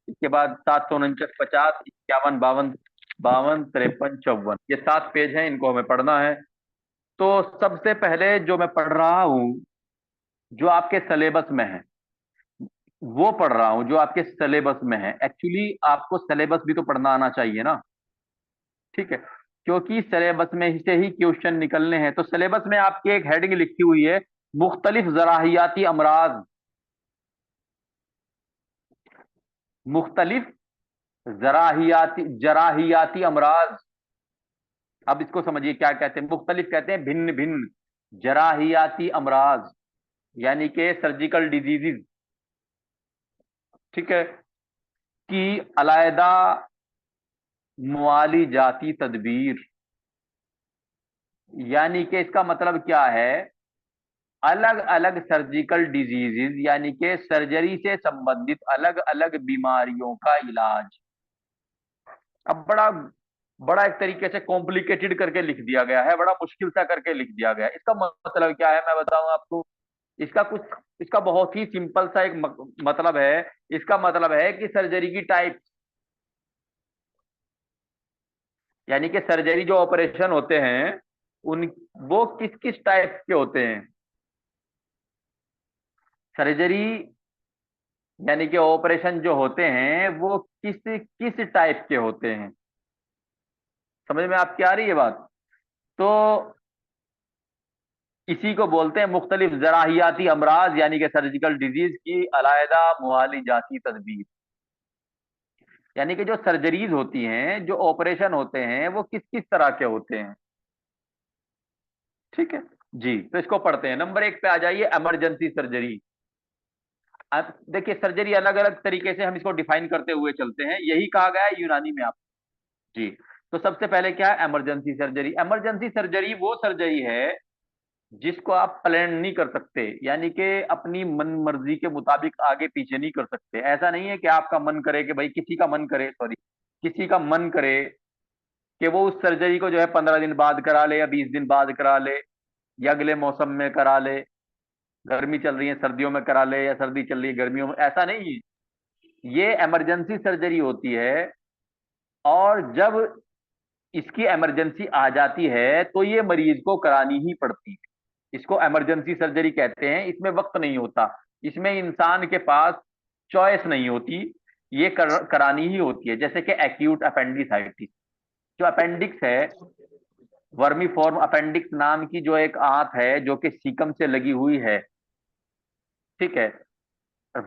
इसके बाद 749, 50, 51, 52, 52, 53, 54, ये 7 पेज हैं, इनको हमें पढ़ना है। तो सबसे पहले जो मैं पढ़ रहा हूं, जो आपके सिलेबस में है, वो पढ़ रहा हूं जो आपके सिलेबस में है। एक्चुअली आपको सिलेबस भी तो पढ़ना आना चाहिए ना, ठीक है, क्योंकि सिलेबस में से ही क्वेश्चन निकलने हैं। तो सिलेबस में आपकी एक हेडिंग लिखी हुई है, मुख्तलिफ जराहियाती अमराज। मुख्तलिफ जराहियाती अमराज। अब इसको समझिए क्या कहते हैं। मुख्तलिफ कहते हैं भिन्न भिन्न, जराहियाती अमराज यानी कि सर्जिकल डिजीजेज, ठीक है, की अलैदा मुआली जाती तदबीर। यानी कि इसका मतलब क्या है, अलग अलग सर्जिकल डिजीजेज यानी कि सर्जरी से संबंधित अलग अलग बीमारियों का इलाज। अब बड़ा बड़ा एक तरीके से कॉम्प्लिकेटेड करके लिख दिया गया है, बड़ा मुश्किल सा करके लिख दिया गया है। इसका मतलब क्या है मैं बताऊं आपको। इसका कुछ इसका बहुत ही सिंपल सा एक मतलब है। इसका मतलब है कि सर्जरी की टाइप, यानी कि सर्जरी जो ऑपरेशन होते हैं उन, वो किस किस टाइप के होते हैं। सर्जरी यानी कि ऑपरेशन जो होते हैं वो किस किस टाइप के होते हैं। समझ में आपकी आ रही है बात। तो इसी को बोलते हैं मुख्तलिफ जराहियाती अमराज यानी कि सर्जिकल डिजीज की अलैदा मुआली जाती तदबीर। यानी कि जो सर्जरीज होती हैं, जो ऑपरेशन होते हैं, वो किस किस तरह के होते हैं, ठीक है। जी, तो इसको पढ़ते हैं। नंबर 1 पे आ जाइए, इमरजेंसी सर्जरी। अब देखिए, सर्जरी अलग अलग तरीके से हम इसको डिफाइन करते हुए चलते हैं, यही कहा गया है यूनानी में आप। जी, तो सबसे पहले क्या है इमरजेंसी सर्जरी। इमरजेंसी सर्जरी वो सर्जरी है जिसको आप प्लान नहीं कर सकते, यानी कि अपनी मन मर्जी के मुताबिक आगे पीछे नहीं कर सकते। ऐसा नहीं है कि आपका मन करे कि भाई, किसी का मन करे, सॉरी, किसी का मन करे कि वो उस सर्जरी को जो है 15 दिन बाद करा ले या 20 दिन बाद करा ले या अगले मौसम में करा ले। गर्मी चल रही है सर्दियों में करा ले या सर्दी चल रही है गर्मियों में, ऐसा नहीं है। ये इमरजेंसी सर्जरी होती है। और जब इसकी इमरजेंसी आ जाती है तो ये मरीज को करानी ही पड़ती है। इसको इमरजेंसी सर्जरी कहते हैं। इसमें वक्त नहीं होता, इसमें इंसान के पास चॉइस नहीं होती, ये करानी ही होती है। जैसे कि एक्यूट अपेंडिसाइटिस, जो अपेंडिक्स है, वर्मी फॉर्म अपेंडिक्स नाम की जो एक आंत है जो कि सीकम से लगी हुई है, ठीक है।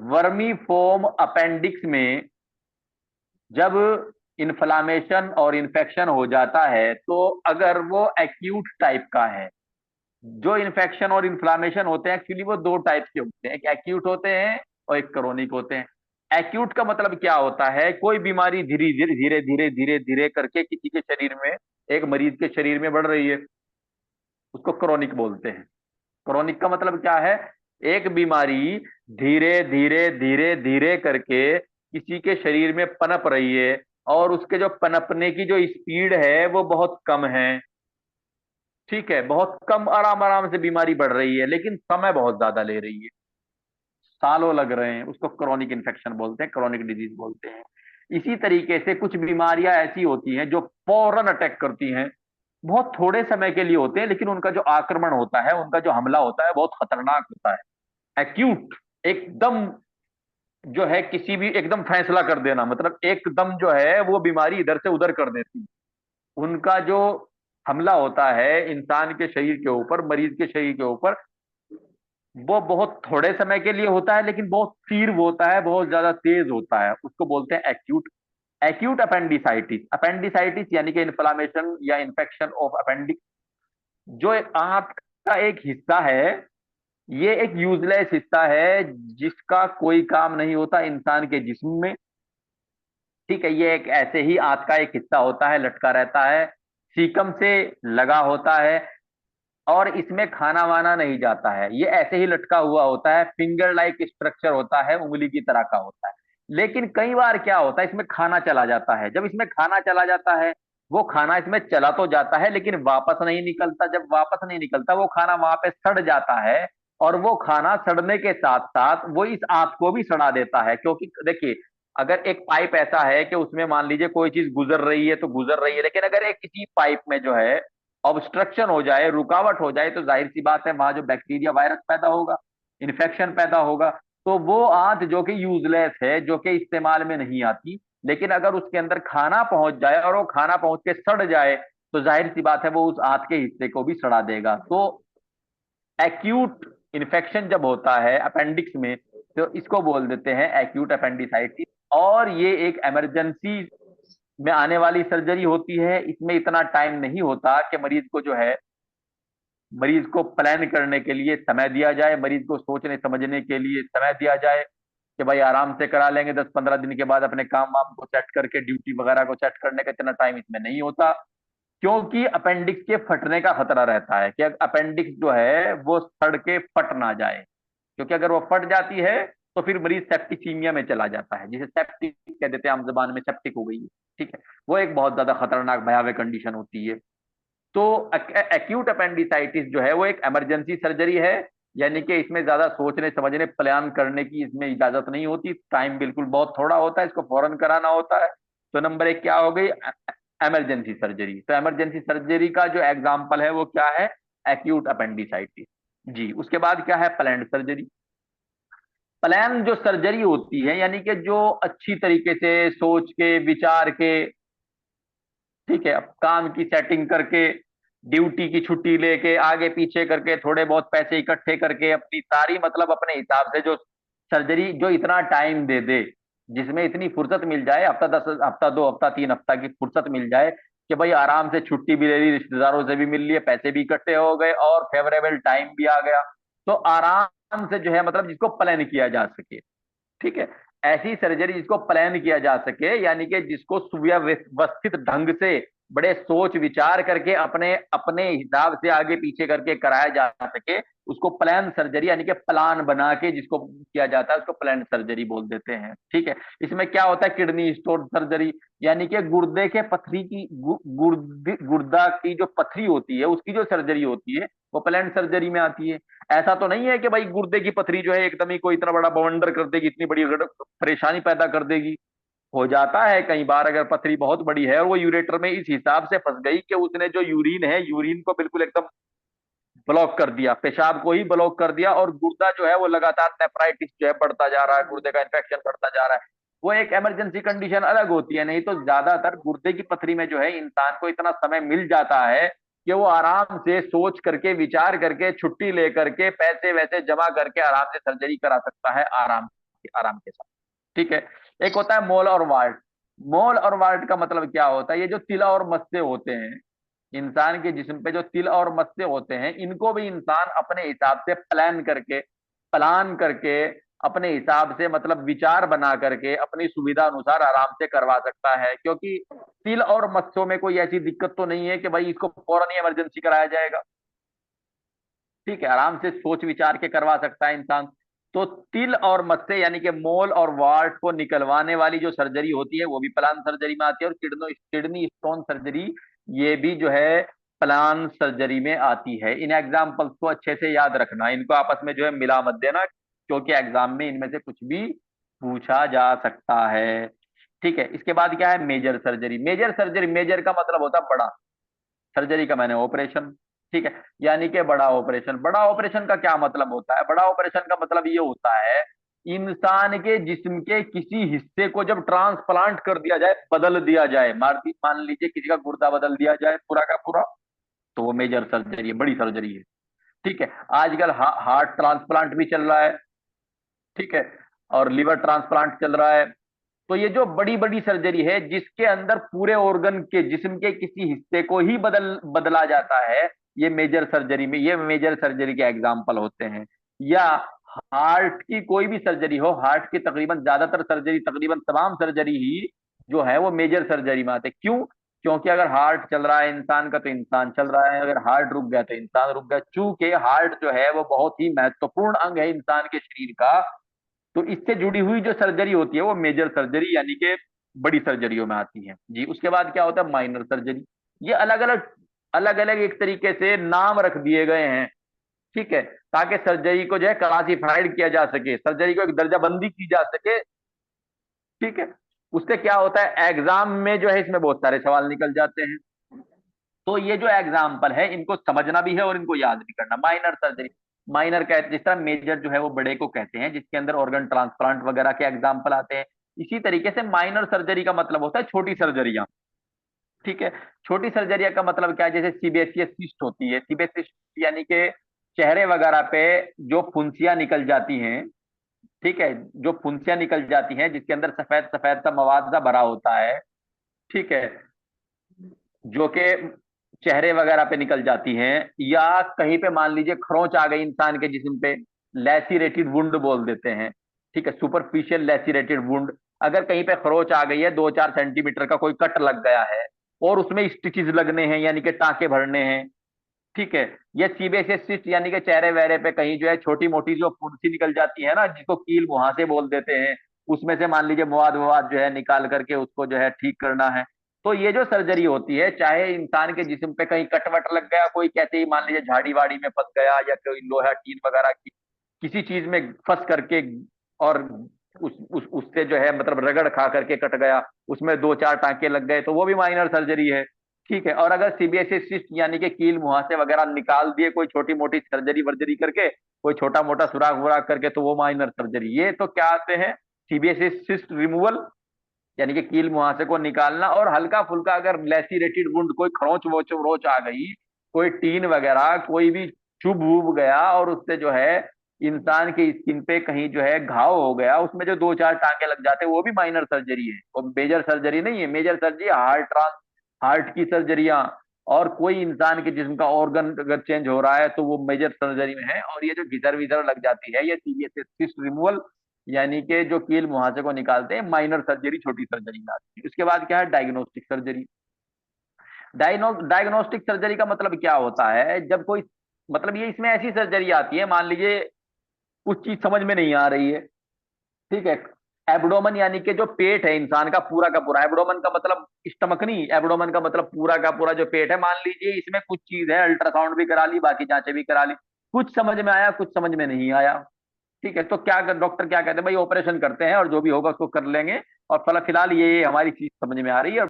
वर्मी फॉर्म अपेंडिक्स में जब इन्फ्लामेशन और इन्फेक्शन हो जाता है, तो अगर वो एक्यूट टाइप का है, जो इन्फेक्शन और इन्फ्लामेशन होते हैं एक्चुअली वो दो टाइप के होते हैं, एक एक्यूट होते हैं और एक क्रोनिक होते हैं। एक्यूट का मतलब क्या होता है, कोई बीमारी धीरे धीरे धीरे धीरे धीरे धीरे करके किसी के शरीर में, एक मरीज के शरीर में बढ़ रही है, उसको क्रोनिक बोलते हैं। क्रोनिक का मतलब क्या है, एक बीमारी धीरे धीरे धीरे धीरे करके किसी के शरीर में पनप रही है, और उसके जो पनपने की जो स्पीड है वो बहुत कम है, ठीक है, बहुत कम, आराम आराम से बीमारी बढ़ रही है, लेकिन समय बहुत ज्यादा ले रही है, सालों लग रहे हैं, उसको क्रोनिक इन्फेक्शन बोलते हैं, क्रोनिक डिजीज बोलते हैं। इसी तरीके से कुछ बीमारियां ऐसी होती हैं जो फौरन अटैक करती हैं, बहुत थोड़े समय के लिए होते हैं, लेकिन उनका जो आक्रमण होता है, उनका जो हमला होता है बहुत खतरनाक होता है। एक्यूट एकदम जो है, किसी भी एकदम फैसला कर देना, मतलब एकदम जो है वो बीमारी इधर से उधर कर देती है। उनका जो हमला होता है इंसान के शरीर के ऊपर, मरीज के शरीर के ऊपर, वो बहुत थोड़े समय के लिए होता है, लेकिन बहुत तीव्र होता है, बहुत ज्यादा तेज होता है, उसको बोलते हैं एक्यूट। एक्यूट अपेंडिसाइटिस, अपेंडिसाइटिस यानी कि इन्फ्लामेशन या इन्फेक्शन ऑफ अपेंडिक्स, जो एक आंत का एक हिस्सा है, ये एक यूजलेस हिस्सा है जिसका कोई काम नहीं होता इंसान के जिस्म में, ठीक है। ये एक ऐसे ही आंत का एक हिस्सा होता है, लटका रहता है, सीकम से लगा होता है, और इसमें खाना वाना नहीं जाता है, ये ऐसे ही लटका हुआ होता है, फिंगर लाइक स्ट्रक्चर होता है, उंगली की तरह का होता है। लेकिन कई बार क्या होता है, इसमें खाना चला जाता है। जब इसमें खाना चला जाता है, वो खाना इसमें चला तो जाता है लेकिन वापस नहीं निकलता। जब वापस नहीं निकलता, वो खाना वहां पे सड़ जाता है, और वो खाना सड़ने के साथ साथ वो इस आंत को भी सड़ा देता है। क्योंकि देखिए, अगर एक पाइप ऐसा है कि उसमें मान लीजिए कोई चीज गुजर रही है तो गुजर रही है, लेकिन अगर एक किसी पाइप में जो है ऑब्स्ट्रक्शन हो जाए, रुकावट हो जाए, तो जाहिर सी बात है वहां जो बैक्टीरिया वायरस पैदा होगा, इन्फेक्शन पैदा होगा। तो वो आंत जो कि यूजलेस है, जो कि इस्तेमाल में नहीं आती, लेकिन अगर उसके अंदर खाना पहुंच जाए और वो खाना पहुंच के सड़ जाए, तो जाहिर सी बात है वो उस आंत के हिस्से को भी सड़ा देगा। तो एक्यूट इन्फेक्शन जब होता है अपेंडिक्स में, तो इसको बोल देते हैं एक्यूट अपेंडिसाइटिस। और ये एक इमरजेंसी में आने वाली सर्जरी होती है। इसमें इतना टाइम नहीं होता कि मरीज को जो है, मरीज को प्लान करने के लिए समय दिया जाए, मरीज को सोचने समझने के लिए समय दिया जाए कि भाई आराम से करा लेंगे 10-15 दिन के बाद अपने काम वाम को सेट करके, ड्यूटी वगैरह को सेट करने का इतना टाइम इसमें नहीं होता। क्योंकि अपेंडिक्स के फटने का खतरा रहता है कि अपेंडिक्स जो है वो सड़ के फट ना जाए, क्योंकि अगर वो फट जाती है तो फिर मरीज सेप्टिसीमिया में चला जाता है, जिसे सेप्टिक कह देते हैं आम जबान में, सेप्टिक हो गई है। ठीक है, वो एक बहुत ज्यादा खतरनाक भयावह कंडीशन होती है। तो एक्यूट अपेंडिसाइटिस जो है वो एक इमरजेंसी सर्जरी है, यानी कि इसमें ज्यादा सोचने समझने प्लान करने की इसमें इजाजत नहीं होती, टाइम बिल्कुल बहुत थोड़ा होता है, इसको फौरन कराना होता है। तो नंबर एक क्या हो गई, इमरजेंसी सर्जरी। तो इमरजेंसी सर्जरी का जो एग्जाम्पल है वो क्या है, एक्यूट अपेंडिसाइटिस। जी, उसके बाद क्या है, प्लान्ड सर्जरी। प्लान जो सर्जरी होती है, यानी कि जो अच्छी तरीके से सोच के विचार के, ठीक है, अब काम की सेटिंग करके, ड्यूटी की छुट्टी लेके, आगे पीछे करके, थोड़े बहुत पैसे इकट्ठे करके, अपनी सारी मतलब अपने हिसाब से जो सर्जरी, जो इतना टाइम दे दे, जिसमें इतनी फुर्सत मिल जाए, हफ्ता 10 हफ्ता 2 हफ्ता 3 हफ्ता की फुर्सत मिल जाए कि भाई आराम से छुट्टी भी ले ली, रिश्तेदारों से भी मिल लिए, पैसे भी इकट्ठे हो गए और फेवरेबल टाइम भी आ गया, तो आराम से जो है मतलब जिसको प्लान किया जा सके। ठीक है, ऐसी सर्जरी जिसको प्लान किया जा सके, यानी कि जिसको सुव्यवस्थित ढंग से बड़े सोच विचार करके अपने अपने हिसाब से आगे पीछे करके कराया जा सके, उसको प्लान सर्जरी, यानी कि प्लान बना के जिसको किया जाता है उसको प्लान सर्जरी बोल देते हैं। ठीक है, इसमें क्या होता है, किडनी स्टोन सर्जरी, यानी कि गुर्दे के पथरी की गुर्दा की जो पथरी होती है उसकी जो सर्जरी होती है वो प्लान सर्जरी में आती है। ऐसा तो नहीं है कि भाई गुर्दे की पथरी जो है एकदम ही कोई इतना बड़ा बवंडर कर देगी, इतनी बड़ी परेशानी पैदा कर देगी। हो जाता है कई बार अगर पथरी बहुत बड़ी है और वो यूरेटर में इस हिसाब से फंस गई कि उसने जो यूरिन है, यूरिन को बिल्कुल एकदम ब्लॉक कर दिया, पेशाब को ही ब्लॉक कर दिया, और गुर्दा जो है वो लगातार नेफ्राइटिस जो है बढ़ता जा रहा है, गुर्दे का इन्फेक्शन बढ़ता जा रहा है, वो एक इमरजेंसी कंडीशन अलग होती है। नहीं तो ज्यादातर गुर्दे की पथरी में जो है इंसान को इतना समय मिल जाता है कि वो आराम से सोच करके विचार करके छुट्टी लेकर के पैसे वैसे जमा करके आराम से सर्जरी करा सकता है, आराम के साथ। ठीक है, एक होता है मोल और वार्ट। मोल और वार्ट का मतलब क्या होता है, ये जो तिला और मस्से होते हैं इंसान के जिस्म पे, जो तिल और मस्से होते हैं, इनको भी इंसान अपने हिसाब से प्लान करके अपने हिसाब से मतलब विचार बना करके अपनी सुविधा अनुसार आराम से करवा सकता है, क्योंकि तिल और मस्सों में कोई ऐसी दिक्कत तो नहीं है कि भाई इसको फौरन ही इमरजेंसी कराया जाएगा। ठीक है, आराम से सोच विचार के करवा सकता है इंसान। तो तिल और मस्से यानी कि मोल और वार्ट को निकलवाने वाली जो सर्जरी होती है वो भी प्लान सर्जरी में आती है, और किडनी स्टोन सर्जरी ये भी जो है प्लान सर्जरी में आती है। इन एग्जाम्पल्स को अच्छे से याद रखना, इनको आपस में जो है मिला मत देना, क्योंकि एग्जाम में इनमें से कुछ भी पूछा जा सकता है। ठीक है, इसके बाद क्या है, major surgery. Major surgery, major का मतलब होता है बड़ा, सर्जरी का मैंने ऑपरेशन। ठीक है, यानी कि बड़ा ऑपरेशन। बड़ा ऑपरेशन का क्या मतलब होता है, बड़ा ऑपरेशन का मतलब ये होता है इंसान के जिस्म के किसी हिस्से को जब ट्रांसप्लांट कर दिया जाए, बदल दिया जाए, मान लीजिए किसी का गुर्दा बदल दिया जाए पूरा का पूरा, तो वो मेजर सर्जरी है, बड़ी सर्जरी है। ठीक है, आजकल हार्ट ट्रांसप्लांट भी चल रहा है। ठीक है, और लिवर ट्रांसप्लांट चल रहा है। तो ये जो बड़ी बड़ी सर्जरी है जिसके अंदर पूरे ऑर्गन के, जिस्म के किसी हिस्से को ही बदला जाता है, ये मेजर सर्जरी में, ये मेजर सर्जरी के एग्जाम्पल होते हैं। या हार्ट की कोई भी सर्जरी हो, हार्ट की तकरीबन ज्यादातर सर्जरी, तकरीबन तमाम सर्जरी ही जो है वो मेजर सर्जरी में आते हैं। क्यों? क्योंकि अगर हार्ट चल रहा है इंसान का तो इंसान चल रहा है, अगर हार्ट रुक गया तो इंसान रुक गया। चूंकि हार्ट जो है वो बहुत ही महत्वपूर्ण अंग है इंसान के शरीर का, तो इससे जुड़ी हुई जो सर्जरी होती है वो मेजर सर्जरी यानी कि बड़ी सर्जरियों में आती है। जी, उसके बाद क्या होता है, माइनर सर्जरी। ये अलग अलग एक तरीके से नाम रख दिए गए हैं। ठीक है, ताकि सर्जरी को जो है क्लासिफाइड किया जा सके, सर्जरी को एक दर्जा बंदी की जा सके। ठीक है। उससे क्या होता है, एग्जाम में जो है इसमें बहुत सारे सवाल निकल जाते हैं। तो ये जो एग्जाम्पल है इनको समझना भी है और इनको याद भी करना। माइनर सर्जरी, माइनर कहते, जिस तरह मेजर जो है वो बड़े को कहते हैं, जिसके अंदर ऑर्गन ट्रांसप्लांट वगैरह के एग्जाम्पल आते हैं। इसी तरीके से माइनर सर्जरी का मतलब होता है छोटी सर्जरियां। ठीक है। छोटी सर्जरियां का मतलब क्या है, जैसे सीबीएसई सिस्ट होती है, सीबीएसई यानी कि चेहरे वगैरह पे जो फुंसियां निकल जाती हैं। ठीक है। जो फुंसियां निकल जाती हैं जिसके अंदर सफेद सफेद सा मवाद सा भरा होता है। ठीक है। जो कि चेहरे वगैरह पे निकल जाती हैं, या कहीं पे मान लीजिए खरोंच आ गई इंसान के जिस्म पे, लैसिरेटेड वुंड बोल देते हैं। ठीक है, सुपरफिशियल लैसिरेटेड वुंड। अगर कहीं पे खरोंच आ गई है, 2-4 सेंटीमीटर का कोई कट लग गया है और उसमें स्टिचेस लगने हैं यानी कि टांके भरने हैं। ठीक है। ये सीबीएसई सिस्ट यानी कि चेहरे वहरे पे कहीं जो है छोटी मोटी जो फुंसी निकल जाती है ना, जिसको कील मुहासे बोल देते हैं, उसमें से मान लीजिए मवाद मवाद जो है निकाल करके उसको जो है ठीक करना है। तो ये जो सर्जरी होती है, चाहे इंसान के जिस्म पे कहीं कटवट लग गया, कोई कैसे ही मान लीजिए झाड़ी वाड़ी में फंस गया, या कोई लोहा टीन वगैरह की किसी चीज में फंस करके, और उससे जो है मतलब रगड़ खा करके कट गया, उसमें 2-4 टांके लग गए, तो वो भी माइनर सर्जरी है। ठीक है। और अगर सीबीएसई सिस्ट यानी कि कील मुहासे वगैरह निकाल दिए कोई छोटी मोटी सर्जरी वर्जरी करके, कोई छोटा मोटा सुराख वुराख करके, तो वो माइनर सर्जरी। ये तो क्या आते हैं, सीबीएसई सिस्ट रिमूवल यानी कि कील मुहासे को निकालना, और हल्का फुल्का अगर लैसिरेटेड वुंड, कोई खरोंच वोच वरोच आ गई, कोई टीन वगैरह कोई भी चुभ वुभ गया और उससे जो है इंसान की स्किन पे कहीं जो है घाव हो गया, उसमें जो 2-4 टांके लग जाते हैं, वो भी माइनर सर्जरी है, वो मेजर सर्जरी नहीं है। मेजर सर्जरी हार्ट की सर्जरियां, और कोई इंसान के जिस्म का ऑर्गन अगर चेंज हो रहा है तो वो मेजर सर्जरी में है। और ये जो घिसर विधर लग जाती है, ये सीबीएसई सिस्ट रिमूवल यानी कि जो कील मुहासे को निकालते हैं, माइनर सर्जरी, छोटी सर्जरी में आती है। उसके बाद क्या है, डायग्नोस्टिक सर्जरी। डायग्नोस्टिक सर्जरी का मतलब क्या होता है, जब कोई, मतलब ये इसमें ऐसी सर्जरी आती है, मान लीजिए कुछ चीज समझ में नहीं आ रही है। ठीक है। एब्डोमन यानी कि जो पेट है इंसान का पूरा, एब्डोमन का मतलब स्टमक नहीं, एब्डोमन का मतलब पूरा का पूरा जो पेट है, मान लीजिए इसमें कुछ चीज है, अल्ट्रासाउंड भी करा ली, बाकी जांचें भी करा ली, कुछ समझ में आया, कुछ समझ में नहीं आया। ठीक है। तो क्या डॉक्टर क्या कहते हैं, भाई ऑपरेशन करते हैं और जो भी होगा उसको कर लेंगे, और फिलहाल ये हमारी चीज समझ में आ रही है, और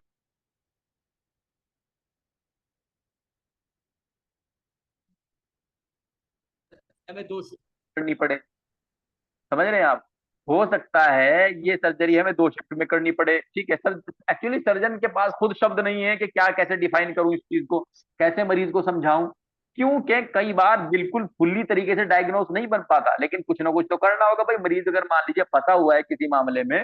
हमें दो शिफ्ट करनी पड़े। समझ रहे हैं आप। हो सकता है ये सर्जरी हमें 2 शिफ्ट में करनी पड़े। ठीक है सर। एक्चुअली सर्जन के पास खुद शब्द नहीं है कि क्या कैसे डिफाइन करूं इस चीज को, कैसे मरीज को समझाऊं, क्योंकि कई बार बिल्कुल फुल्ली तरीके से डायग्नोस नहीं बन पाता, लेकिन कुछ ना कुछ तो करना होगा भाई। मरीज अगर मान लीजिए फंसा हुआ है किसी मामले में,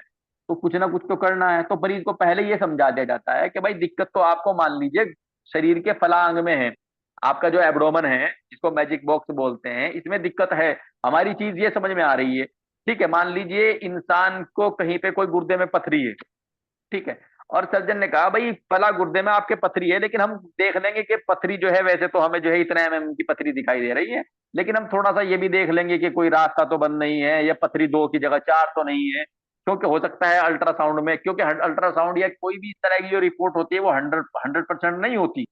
तो कुछ ना कुछ तो करना है। तो मरीज को पहले ये समझा दिया जाता है कि भाई दिक्कत तो आपको मान लीजिए शरीर के फलांग में है, आपका जो एब्डोमन है जिसको मैजिक बॉक्स बोलते हैं, इसमें दिक्कत है, हमारी चीज ये समझ में आ रही है। ठीक है। मान लीजिए इंसान को कहीं पे कोई गुर्दे में पथरी है। ठीक है। और सर्जन ने कहा भाई फला गुर्दे में आपके पथरी है, लेकिन हम देख लेंगे कि पथरी जो है, वैसे तो हमें जो है इतना एमएम की पथरी दिखाई दे रही है, लेकिन हम थोड़ा सा ये भी देख लेंगे कि कोई रास्ता तो बंद नहीं है, या पथरी 2 की जगह 4 तो नहीं है। क्योंकि हो सकता है अल्ट्रासाउंड में, क्योंकि अल्ट्रासाउंड या कोई भी इस तरह की जो रिपोर्ट होती है वो 100% नहीं होती।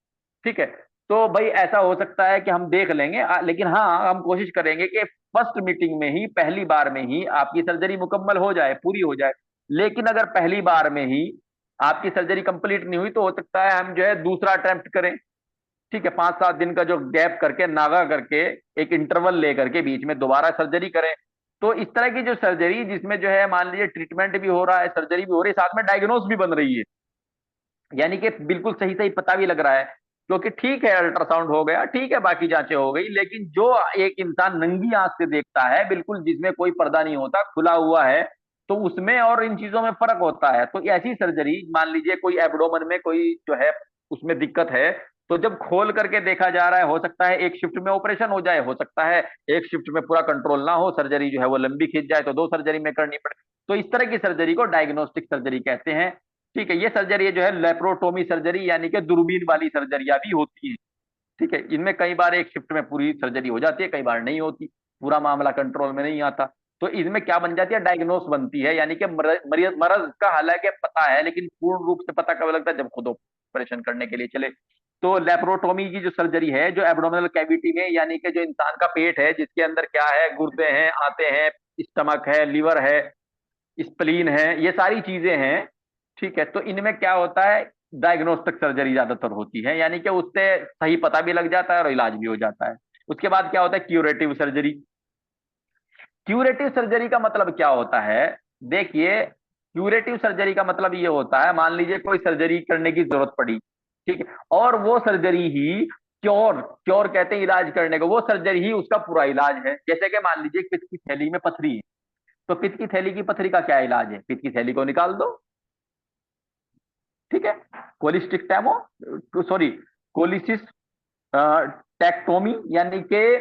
ठीक है। तो भाई ऐसा हो सकता है कि हम देख लेंगे, लेकिन हाँ हम कोशिश करेंगे कि फर्स्ट मीटिंग में ही, पहली बार में ही आपकी सर्जरी मुकम्मल हो जाए, पूरी हो जाए। लेकिन अगर पहली बार में ही आपकी सर्जरी कंप्लीट नहीं हुई, तो हो सकता है हम जो है दूसरा अटेम्प्ट करें। ठीक है। 5-7 दिन का जो गैप करके, नागा करके, एक इंटरवल लेकर के बीच में दोबारा सर्जरी करें। तो इस तरह की जो सर्जरी, जिसमें जो है मान लीजिए ट्रीटमेंट भी हो रहा है, सर्जरी भी हो रही है, साथ में डायग्नोस भी बन रही है, यानी कि बिल्कुल सही सही पता भी लग रहा है। क्योंकि ठीक है अल्ट्रासाउंड हो गया, ठीक है बाकी जांचें हो गई, लेकिन जो एक इंसान नंगी आंख से देखता है, बिल्कुल जिसमें कोई पर्दा नहीं होता, खुला हुआ है, तो उसमें और इन चीजों में फर्क होता है। तो ऐसी सर्जरी, मान लीजिए कोई एब्डोमन में कोई जो है उसमें दिक्कत है, तो जब खोल करके देखा जा रहा है, हो सकता है एक शिफ्ट में ऑपरेशन हो जाए, हो सकता है एक शिफ्ट में पूरा कंट्रोल ना हो, सर्जरी जो है वो लंबी खिंच जाए, तो 2 सर्जरी में करनी पड़े। तो इस तरह की सर्जरी को डायग्नोस्टिक सर्जरी कहते हैं। ठीक है। ये सर्जरी जो है लेप्रोटोमी सर्जरी यानी कि दूरबीन वाली सर्जरियां भी होती हैं। ठीक है। इनमें कई बार एक शिफ्ट में पूरी सर्जरी हो जाती है, कई बार नहीं होती, पूरा मामला कंट्रोल में नहीं आता। तो इसमें क्या बन जाती है, डायग्नोस बनती है, यानी कि मरीज मरज का हालांकि पता है, लेकिन पूर्ण रूप से पता कब लगता है, जब खुद ऑपरेशन करने के लिए चले। तो लेप्रोटोमी की जो सर्जरी है, जो एब्डोमिनल कैविटी में, यानी कि जो इंसान का पेट है जिसके अंदर क्या है, गुर्दे हैं, आते हैं, स्टमक है, लीवर है, स्प्लीन है, ये सारी चीजें हैं। ठीक है, तो इनमें क्या होता है, डायग्नोस्टिक सर्जरी ज्यादातर होती है, यानी कि उससे सही पता भी लग जाता है और इलाज भी हो जाता है। उसके बाद क्या होता है, क्यूरेटिव सर्जरी। क्यूरेटिव सर्जरी का मतलब क्या होता है, देखिए, क्यूरेटिव सर्जरी का मतलब ये होता है, मान लीजिए कोई सर्जरी करने की जरूरत पड़ी, ठीक है, और वो सर्जरी ही क्योर क्योर कहते हैं इलाज करने को, वो सर्जरी ही उसका पूरा इलाज है। जैसे कि मान लीजिए पित्त की थैली में पथरी है, तो पित्त की थैली की पथरी का क्या इलाज है, पित्त की थैली को निकाल दो। ठीक है, कोलिस्टिक टैमो सॉरी कोलिसिस टेक्टोमी, यानी कि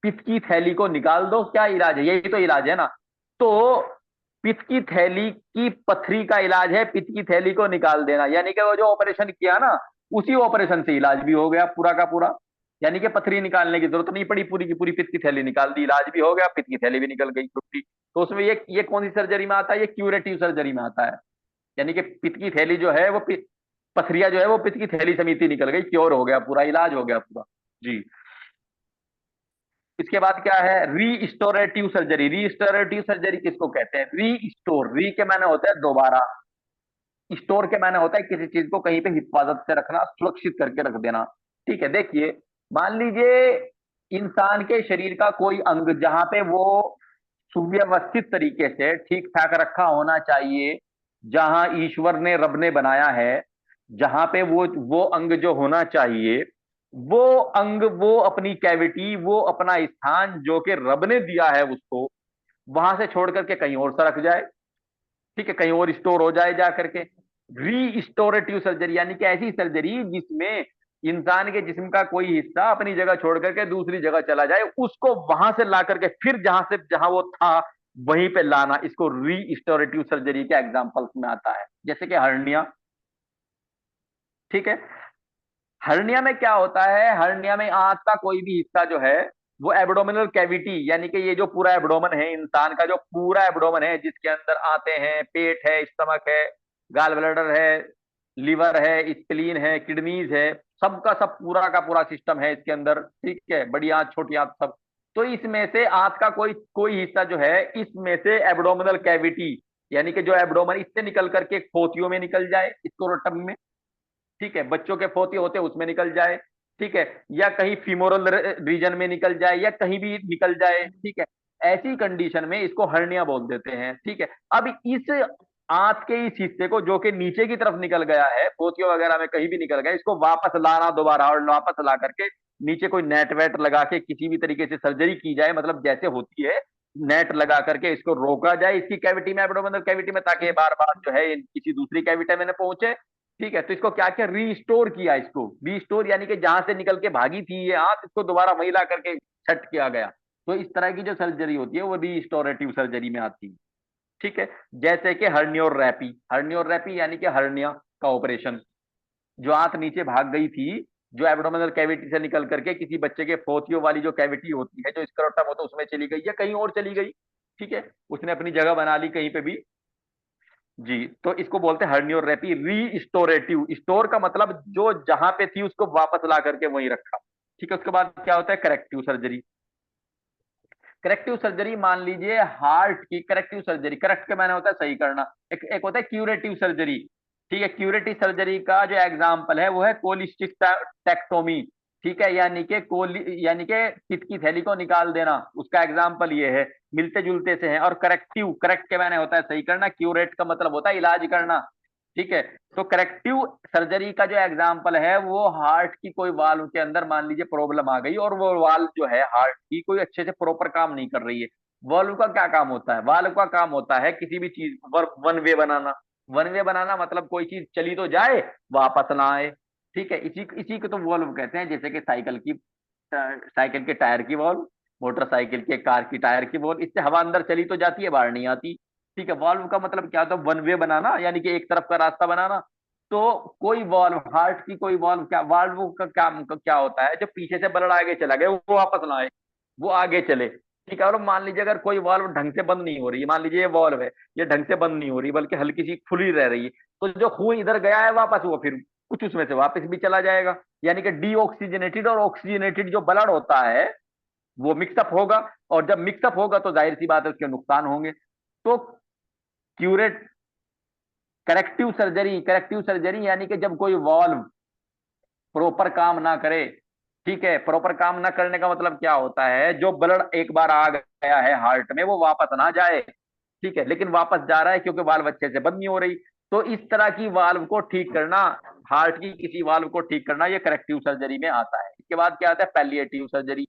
पित्त की थैली को निकाल दो, क्या इलाज है, यही तो इलाज है ना। तो पित्त की थैली की पथरी का इलाज है पित्त की थैली को निकाल देना, यानी कि वो जो ऑपरेशन किया ना, उसी ऑपरेशन से इलाज भी हो गया पूरा का पूरा। यानी कि पथरी निकालने की जरूरत नहीं पड़ी, पूरी की पूरी पित्त की थैली निकाल दी, इलाज भी हो गया, पित्त की थैली भी निकल गई छुट्टी। तो उसमें ये कौन सी सर्जरी में आता है, ये क्यूरेटिव सर्जरी में आता है। यानी कि पित्त की थैली जो है वो पथरिया जो है वो पित्त की थैली समिति निकल गई, क्योर हो गया पूरा, इलाज हो गया पूरा। जी। इसके बाद क्या है, रीस्टोरेटिव सर्जरी। रीस्टोरेटिव सर्जरी किसको कहते हैं, रीस्टोर, री के माने होता है दोबारा, स्टोर के माने होता है किसी चीज को कहीं पे हिफाजत से रखना, सुरक्षित करके रख देना। ठीक है, देखिए, मान लीजिए इंसान के शरीर का कोई अंग जहां पे वो सुव्यवस्थित तरीके से ठीक ठाक रखा होना चाहिए, जहां ईश्वर ने रब ने बनाया है, जहां पे वो अंग जो होना चाहिए, वो अंग, वो अपनी कैविटी, वो अपना स्थान जो कि रब ने दिया है उसको, वहां से छोड़ करके कहीं और सरक जाए। ठीक है, कहीं और स्टोर हो जाए जा करके। रीस्टोरेटिव सर्जरी यानी कि ऐसी सर्जरी जिसमें इंसान के जिस्म का कोई हिस्सा अपनी जगह छोड़ करके दूसरी जगह चला जाए, उसको वहां से ला करके फिर जहां वो था वहीं पे लाना, इसको रीस्टोरेटिव सर्जरी के एग्जांपल्स में आता है। जैसे कि हर्निया। ठीक है, हर्निया में क्या होता है, हर्निया में आंत का कोई भी हिस्सा जो है, वो एब्डोमिनल कैविटी, यानी कि ये जो पूरा एब्डोमन है, इंसान का जो पूरा एब्डोमन है, जिसके अंदर आते हैं, पेट है, स्टमक है, गाल ब्लैडर है, लिवर है, स्प्लीन है, किडनीज है, सबका सब पूरा का पूरा सिस्टम है इसके अंदर। ठीक है, बड़ी आंत छोटी आंत सब। तो इसमें से आंत का कोई कोई हिस्सा जो है, इसमें से एब्डोमिनल कैविटी, यानी कि जो एब्डोमन इससे निकल करके फोतियों में निकल जाए, स्क्रोटम में, ठीक है, बच्चों के पोते होते उसमें निकल जाए, ठीक है, या कहीं फीमोरल रीजन में निकल जाए, या कहीं भी निकल जाए। ठीक है, ऐसी कंडीशन में इसको हर्निया बोल देते हैं। ठीक है, अब इस आंत के इस हिस्से को जो कि नीचे की तरफ निकल गया है, पोतियों वगैरह में कहीं भी निकल गया, इसको वापस लाना दोबारा, और वापस ला करके नीचे कोई नेट वेट लगा के किसी भी तरीके से सर्जरी की जाए, मतलब जैसे होती है, नेट लगा करके इसको रोका जाए इसकी कैविटी में, एब्डोमिनल कैविटी में, ताकि बार बार जो है किसी दूसरी कैविटी में न पहुंचे। ठीक है, तो इसको क्या किया, रीस्टोर किया, इसको रीस्टोर, यानी कि जहां से निकल के भागी थी ये आंत, इसको दोबारा वही ला करके सेट किया गया। तो इस तरह की जो सर्जरी होती है वो रीस्टोरेटिव सर्जरी में आती है। ठीक है, जैसे कि हर्नियोरैपी। हर्नियोरैपी यानी कि हर्निया का ऑपरेशन, जो आंत नीचे भाग गई थी, जो एब्डोमिनल कैविटी से निकल करके किसी बच्चे के फोतियों वाली जो कैविटी होती है, जो स्क्रोटम होता है, उसमें चली गई या कहीं और चली गई। ठीक है, उसने अपनी जगह बना ली कहीं पे भी। जी, तो इसको बोलते हैं हर्नियोरैपी, रीस्टोरेटिव। स्टोर का मतलब जो जहां पे थी उसको वापस ला करके वहीं रखा। ठीक है, उसके बाद क्या होता है, करेक्टिव सर्जरी। करेक्टिव सर्जरी, मान लीजिए हार्ट की करेक्टिव सर्जरी, करेक्ट के माने होता है सही करना, एक होता है क्यूरेटिव सर्जरी। ठीक है, क्यूरेटिव सर्जरी का जो एग्जांपल है वो है कोलिस्टिकटेक्टोमी। ठीक है, यानी कि यानी कि पित्त की थैली को निकाल देना, उसका एग्जांपल ये है, मिलते जुलते से हैं। और करेक्टिव, करेक्ट के माने होता है सही करना, क्यूरेट का मतलब होता है इलाज करना। ठीक है, तो करेक्टिव सर्जरी का जो एग्जाम्पल है वो हार्ट की कोई वाल्व के अंदर मान लीजिए प्रॉब्लम आ गई, और वो वाल्व जो है हार्ट की कोई अच्छे से प्रॉपर काम नहीं कर रही है। वाल्व का क्या काम होता है, वाल्व का काम होता है किसी भी चीज वन वे बनाना। वन वे बनाना मतलब कोई चीज चली तो जाए, वापस ना आए। ठीक है, इसी इसी को तो वाल्व कहते हैं। जैसे कि साइकिल के टायर की वॉल्व, मोटरसाइकिल के कार की टायर की वॉल्व, इससे हवा अंदर चली तो जाती है, बाहर नहीं आती। ठीक है, वॉल्व का मतलब क्या होता है, वन वे बनाना, यानी कि एक तरफ का रास्ता बनाना। तो कोई वॉल्व, हार्ट की कोई वॉल्व, क्या वाल्व का काम का क्या होता है, जो पीछे से ब्लड आगे चला गया वो वापस ना आए, वो आगे चले। ठीक है, और मान लीजिए अगर कोई वॉल्व ढंग से बंद नहीं हो रही है, मान लीजिए ये वॉल्व है, ये ढंग से बंद नहीं हो रही बल्कि हल्की सी खुली रह रही है, तो जो खून इधर गया है वापस, वो फिर कुछ उसमें से वापस भी चला जाएगा। यानी कि डीऑक्सीजनेटेड और ऑक्सीजनेटेड जो ब्लड होता है वो मिक्सअप होगा, और जब मिक्सअप होगा तो जाहिर सी बात है उसके नुकसान होंगे। तो curate corrective surgery, corrective surgery यानी कि जब कोई वॉल्व प्रॉपर काम ना करे, ठीक है, प्रॉपर काम ना करने का मतलब क्या होता है, जो ब्लड एक बार आ गया है हार्ट में वो वापस ना जाए, ठीक है, लेकिन वापस जा रहा है क्योंकि वाल्व अच्छे से बंद नहीं हो रही। तो इस तरह की वाल्व को ठीक करना, हार्ट की किसी वाल्व को ठीक करना, ये करेक्टिव सर्जरी में आता है। इसके बाद क्या आता है, पैलिएटिव सर्जरी।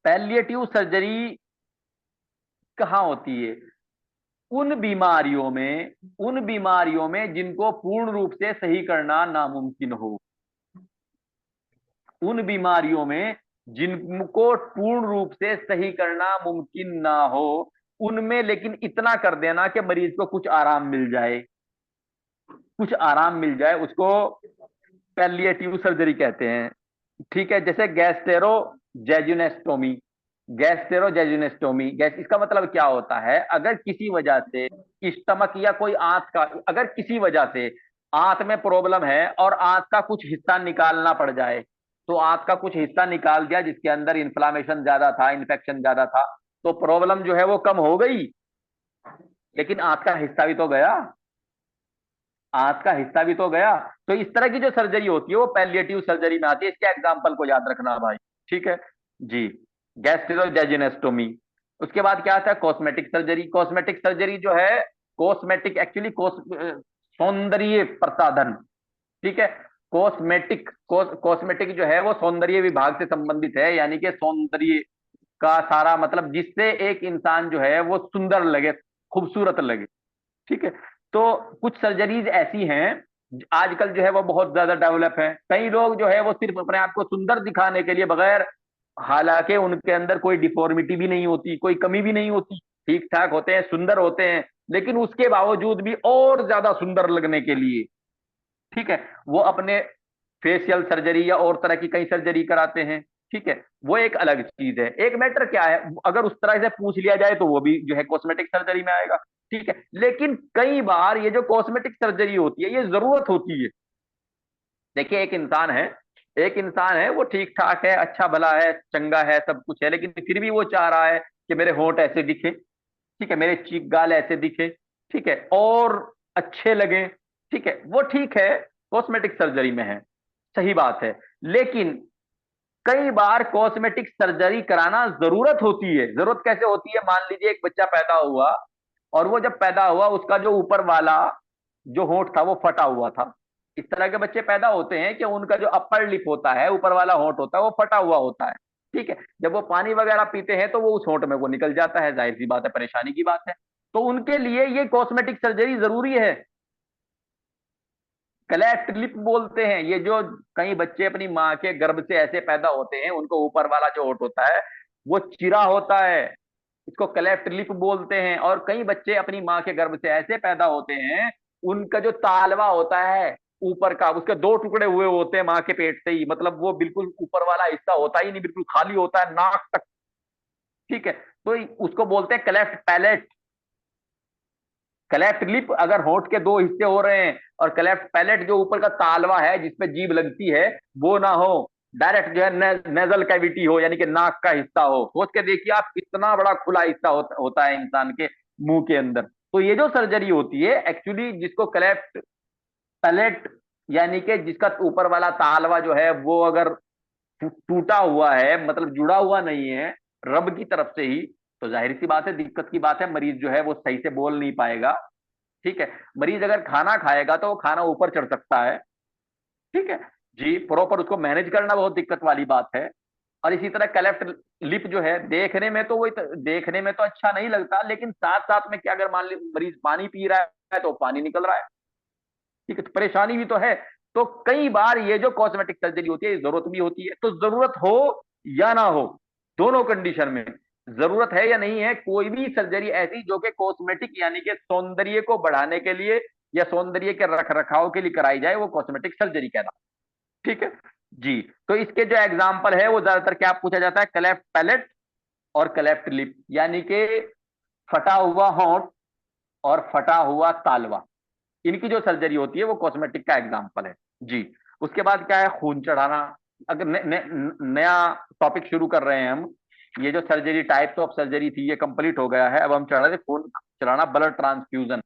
पैलिएटिव सर्जरी कहाँ होती है, उन बीमारियों में, उन बीमारियों में जिनको पूर्ण रूप से सही करना नामुमकिन हो, उन बीमारियों में जिनको पूर्ण रूप से सही करना मुमकिन ना हो, उनमें लेकिन इतना कर देना कि मरीज को कुछ आराम मिल जाए, कुछ आराम मिल जाए, उसको पैलिएटिव सर्जरी कहते हैं। ठीक है, जैसे गैस्ट्रोजेजुनेस्टोमी, गैस्ट्रोजेजुनेस्टोमी, गैस, इसका मतलब क्या होता है, अगर किसी वजह से स्टमक या कोई आंत का, अगर किसी वजह से आंत में प्रॉब्लम है और आंत का कुछ हिस्सा निकालना पड़ जाए, तो आंत का कुछ हिस्सा निकाल दिया जिसके अंदर इन्फ्लामेशन ज्यादा था, इन्फेक्शन ज्यादा था, तो प्रॉब्लम जो है वो कम हो गई, लेकिन आंत का हिस्सा भी तो गया, आंत का हिस्सा भी तो गया। तो इस तरह की जो सर्जरी होती है वो पैलिएटिव सर्जरी में आती है। इसके एग्जाम्पल को याद रखना भाई, ठीक है जी। गैस्ट्रोजेजुनेस्टोमी। उसके बाद क्या आता है, कॉस्मेटिक सर्जरी। कॉस्मेटिक सर्जरी जो है, कॉस्मेटिक एक्चुअली सौंदर्य प्रसाधन, ठीक है, कॉस्मेटिक, कॉस्मेटिक जो है वो सौंदर्य विभाग से संबंधित है, यानी कि सौंदर्य का सारा मतलब जिससे एक इंसान जो है वो सुंदर लगे, खूबसूरत लगे, ठीक है। तो कुछ सर्जरीज ऐसी हैं आजकल जो है वो बहुत ज्यादा डेवलप है। कई लोग जो है वो सिर्फ अपने आप को सुंदर दिखाने के लिए, बगैर, हालांकि उनके अंदर कोई डिफॉर्मिटी भी नहीं होती, कोई कमी भी नहीं होती, ठीक ठाक होते हैं, सुंदर होते हैं, लेकिन उसके बावजूद भी और ज्यादा सुंदर लगने के लिए, ठीक है, वो अपने फेशियल सर्जरी या और तरह की कई सर्जरी कराते हैं, ठीक है, वो एक अलग चीज है। एक मैटर क्या है, अगर उस तरह से पूछ लिया जाए तो वो भी जो है कॉस्मेटिक सर्जरी में आएगा, ठीक है। लेकिन कई बार ये जो कॉस्मेटिक सर्जरी होती है ये जरूरत होती है। देखिए, एक इंसान है, एक इंसान है, वो ठीक ठाक है, अच्छा भला है, चंगा है, सब कुछ है, लेकिन फिर भी वो चाह रहा है कि मेरे होंठ ऐसे दिखे, ठीक है, मेरे चीक गाल ऐसे दिखे, ठीक है, और अच्छे लगे, ठीक है, वो ठीक है, कॉस्मेटिक सर्जरी में है, सही बात है। लेकिन कई बार कॉस्मेटिक सर्जरी कराना जरूरत होती है। जरूरत कैसे होती है, मान लीजिए एक बच्चा पैदा हुआ, और वो जब पैदा हुआ उसका जो ऊपर वाला जो होंठ था वो फटा हुआ था। इस तरह के बच्चे पैदा होते हैं कि उनका जो अपर लिप होता है, ऊपर वाला होंठ होता है, वो फटा हुआ होता है, ठीक है। जब वो पानी वगैरह पीते हैं तो वो उस होंठ में वो निकल जाता है, जाहिर सी बात है, परेशानी की बात है। तो उनके लिए ये कॉस्मेटिक सर्जरी जरूरी है। क्लेफ्ट लिप बोलते हैं ये, जो कई बच्चे अपनी माँ के गर्भ से ऐसे पैदा होते हैं, उनको ऊपर वाला जो होंठ होता है वो चिरा होता है, इसको क्लेफ्ट लिप बोलते हैं। और कई बच्चे अपनी माँ के गर्भ से ऐसे पैदा होते हैं, उनका जो तालवा होता है ऊपर का, उसके दो टुकड़े हुए होते हैं माँ के पेट से ही, मतलब वो बिल्कुल ऊपर वाला हिस्सा होता ही नहीं, बिल्कुल खाली होता है नाक तक, ठीक है। तो उसको बोलते हैं क्लेफ्ट पैलेट। क्लेफ्ट लिप अगर होंठ के दो हिस्से हो रहे हैं, और क्लेफ्ट पैलेट जो ऊपर का तालवा है जिसपे जीभ लगती है वो ना हो, डायरेक्ट जो है नेजल कैविटी हो, यानी कि नाक का हिस्सा हो, सोच के देखिए आप, कितना बड़ा खुला हिस्सा होता है इंसान के मुंह के अंदर। तो ये जो सर्जरी होती है एक्चुअली, जिसको क्लेफ्ट पैलेट, यानी कि जिसका ऊपर वाला तालवा जो है वो अगर टूटा हुआ है, मतलब जुड़ा हुआ नहीं है रब की तरफ से ही, तो जाहिर सी बात है, दिक्कत की बात है, मरीज जो है वो सही से बोल नहीं पाएगा, ठीक है। मरीज अगर खाना खाएगा तो वो खाना ऊपर चढ़ सकता है, ठीक है जी, प्रॉपर उसको मैनेज करना बहुत दिक्कत वाली बात है। और इसी तरह क्लेफ्ट लिप जो है, देखने में तो वो, देखने में तो अच्छा नहीं लगता, लेकिन साथ साथ में क्या, अगर मान ली मरीज पानी पी रहा है तो पानी निकल रहा है, ठीक है, तो परेशानी भी तो है। तो कई बार ये जो कॉस्मेटिक सर्जरी होती है जरूरत भी होती है। तो जरूरत हो या ना हो, दोनों कंडीशन में, जरूरत है या नहीं है, कोई भी सर्जरी ऐसी जो कि कॉस्मेटिक यानी कि सौंदर्य को बढ़ाने के लिए या सौंदर्य के रख रखाव के लिए कराई जाए, वो कॉस्मेटिक सर्जरी कहना, ठीक है जी। तो इसके जो एग्जाम्पल है वो ज्यादातर क्या पूछा जाता है, क्लेफ्ट पैलेट और क्लेफ्ट लिप, यानी कि फटा हुआ होंठ और फटा हुआ तालवा, इनकी जो सर्जरी होती है वो कॉस्मेटिक का एग्जाम्पल है जी। उसके बाद क्या है, खून चढ़ाना। अगर नया टॉपिक शुरू कर रहे हैं हम, ये जो सर्जरी, टाइप्स ऑफ सर्जरी थी, ये कंप्लीट हो गया है, अब हम चढ़ा रहे खून, चढ़ाना, ब्लड ट्रांसफ्यूजन।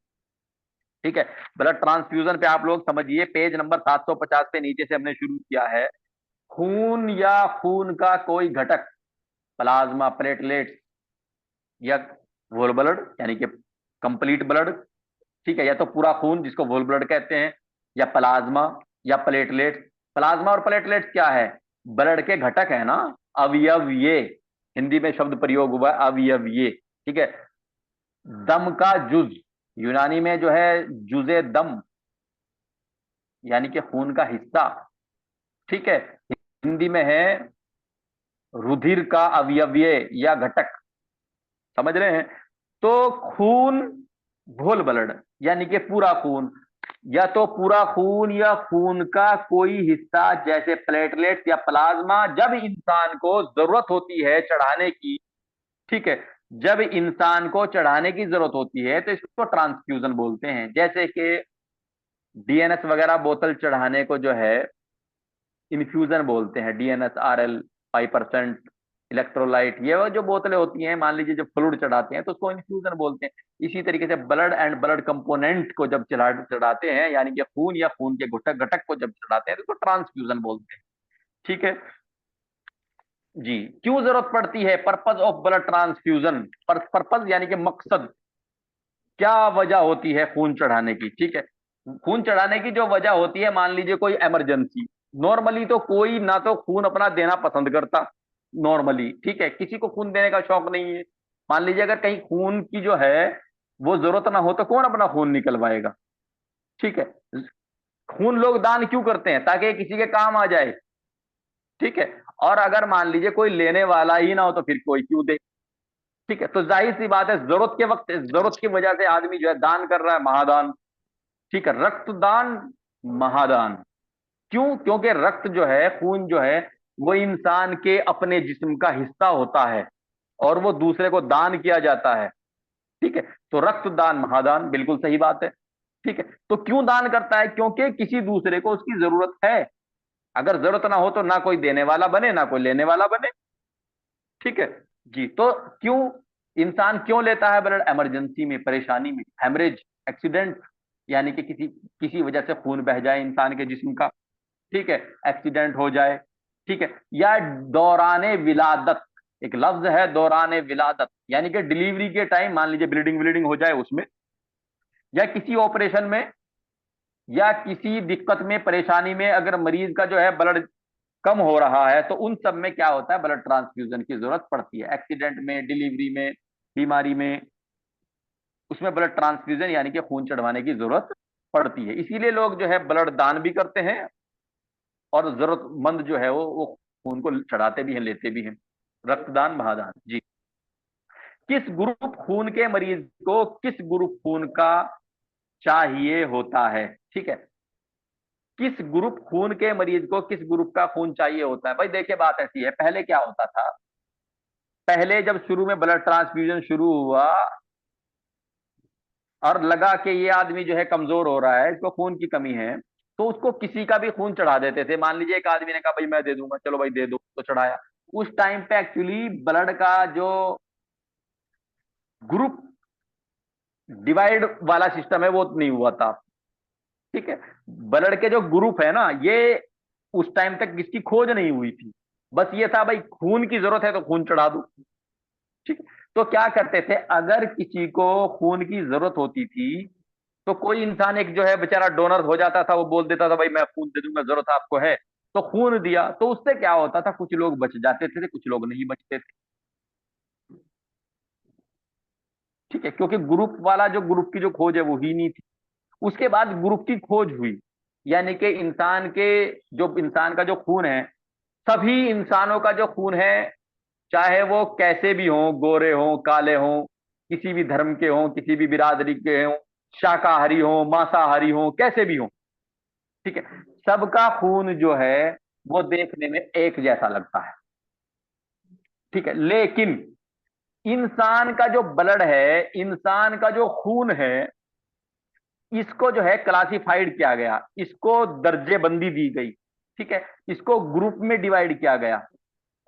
ठीक है, ब्लड ट्रांसफ्यूजन पे आप लोग समझिए, पेज नंबर 750 पे नीचे से हमने शुरू किया है। खून या खून का कोई घटक, प्लाज्मा, प्लेटलेट्स या होल ब्लड यानी कि कंप्लीट ब्लड, ठीक है, या तो पूरा खून जिसको होल ब्लड कहते हैं, या प्लाज्मा या प्लेटलेट्स। प्लाज्मा और प्लेटलेट्स क्या है? ब्लड के घटक है ना, अवयव ये, हिंदी में शब्द प्रयोग हुआ है अवयव ये। ठीक है, दम का जुज, यूनानी में जो है जुजे दम यानी कि खून का हिस्सा। ठीक है, हिंदी में है रुधिर का अवयवीय या घटक। समझ रहे हैं? तो खून, होल ब्लड यानी कि पूरा खून, या तो पूरा खून या खून का कोई हिस्सा जैसे प्लेटलेट्स या प्लाज्मा, जब इंसान को जरूरत होती है चढ़ाने की। ठीक है, जब इंसान को चढ़ाने की जरूरत होती है तो इसको ट्रांसफ्यूजन बोलते हैं। जैसे कि डीएनएस वगैरह बोतल चढ़ाने को जो है इन्फ्यूजन बोलते हैं, डीएनएस आरएल 5%, इलेक्ट्रोलाइट, ये वो जो बोतलें होती हैं, मान लीजिए जब फ्लूइड चढ़ाते हैं तो उसको इन्फ्यूजन बोलते हैं। इसी तरीके से ब्लड एंड ब्लड कंपोनेंट को जब चढ़ाते हैं, यानी कि खून या खून के घटक घटक को जब चढ़ाते हैं तो उसको ट्रांसफ्यूजन बोलते हैं। ठीक है जी। क्यों जरूरत पड़ती है? Purpose of blood transfusion, purpose यानी कि मकसद, क्या वजह होती है खून चढ़ाने की? ठीक है, खून चढ़ाने की जो वजह होती है, मान लीजिए कोई इमरजेंसी। नॉर्मली तो कोई ना तो खून अपना देना पसंद करता, नॉर्मली, ठीक है, किसी को खून देने का शौक नहीं है। मान लीजिए अगर कहीं खून की जो है वो जरूरत ना हो तो कौन अपना खून निकलवाएगा? ठीक है, खून लोग दान क्यों करते हैं? ताकि किसी के काम आ जाए। ठीक है, और अगर मान लीजिए कोई लेने वाला ही ना हो तो फिर कोई क्यों दे? ठीक है, तो जाहिर सी बात है, जरूरत के वक्त जरूरत की वजह से आदमी जो है दान कर रहा है, महादान। ठीक है, रक्तदान, महादान। क्यों? क्योंकि रक्त जो है, खून जो है, वो इंसान के अपने जिस्म का हिस्सा होता है और वो दूसरे को दान किया जाता है। ठीक है, तो रक्तदान, महादान, बिल्कुल सही बात है। ठीक है, तो क्यों दान करता है? क्योंकि किसी दूसरे को उसकी जरूरत है। अगर जरूरत ना हो तो ना कोई देने वाला बने ना कोई लेने वाला बने। ठीक है जी। तो क्यों इंसान क्यों लेता है ब्लड? इमरजेंसी में, परेशानी में, हेमरेज, एक्सीडेंट, यानी कि किसी किसी वजह से खून बह जाए इंसान के जिस्म का। ठीक है, एक्सीडेंट हो जाए। ठीक है, या दौराने विलादत, एक लफ्ज है दौराने विलादत, यानी कि डिलीवरी के टाइम मान लीजिए ब्लीडिंग ब्लीडिंग हो जाए उसमें, या किसी ऑपरेशन में, या किसी दिक्कत में, परेशानी में, अगर मरीज का जो है ब्लड कम हो रहा है तो उन सब में क्या होता है? ब्लड ट्रांसफ्यूजन की जरूरत पड़ती है। एक्सीडेंट में, डिलीवरी में, बीमारी में, उसमें ब्लड ट्रांसफ्यूजन यानी कि खून चढ़वाने की जरूरत पड़ती है। इसीलिए लोग जो है ब्लड दान भी करते हैं और जरूरतमंद जो है वो खून को चढ़ाते भी हैं, लेते भी हैं। रक्तदान, महादान जी। किस ग्रुप खून के मरीज को किस ग्रुप खून का चाहिए होता है? ठीक है, किस ग्रुप खून के मरीज को किस ग्रुप का खून चाहिए होता है? भाई देखिए, बात ऐसी है, पहले क्या होता था, पहले जब शुरू में ब्लड ट्रांसफ्यूजन शुरू हुआ और लगा कि ये आदमी जो है कमजोर हो रहा है, इसको खून की कमी है, तो उसको किसी का भी खून चढ़ा देते थे। मान लीजिए एक आदमी ने कहा भाई मैं दे दूंगा, चलो भाई दे दो, तो चढ़ाया। उस टाइम पे एक्चुअली ब्लड का जो ग्रुप डिवाइड वाला सिस्टम है वो नहीं हुआ था। ठीक है, ब्लड के जो ग्रुप है ना, ये उस टाइम तक इसकी खोज नहीं हुई थी। बस ये था भाई खून की जरूरत है तो खून चढ़ा दो। ठीक है, तो क्या करते थे, अगर किसी को खून की जरूरत होती थी तो कोई इंसान एक जो है बेचारा डोनर हो जाता था, वो बोल देता था भाई मैं खून दे दूंगा, जरूरत आपको है, तो खून दिया। तो उससे क्या होता था, कुछ लोग बच जाते थे, कुछ लोग नहीं बचते थे। ठीक है, क्योंकि ग्रुप वाला जो ग्रुप की जो खोज है वो ही नहीं थी। उसके बाद ग्रुप की खोज हुई, यानी कि इंसान के, जो इंसान का जो खून है, सभी इंसानों का जो खून है, चाहे वो कैसे भी हों, गोरे हों, काले हों, किसी भी धर्म के हों, किसी भी बिरादरी के हों, शाकाहारी हों, मांसाहारी हों, कैसे भी हों। ठीक है, सबका खून जो है वो देखने में एक जैसा लगता है। ठीक है, लेकिन इंसान का जो ब्लड है, इंसान का जो खून है, इसको जो है क्लासिफाइड किया गया, इसको दर्जेबंदी दी गई। ठीक है, इसको ग्रुप में डिवाइड किया गया।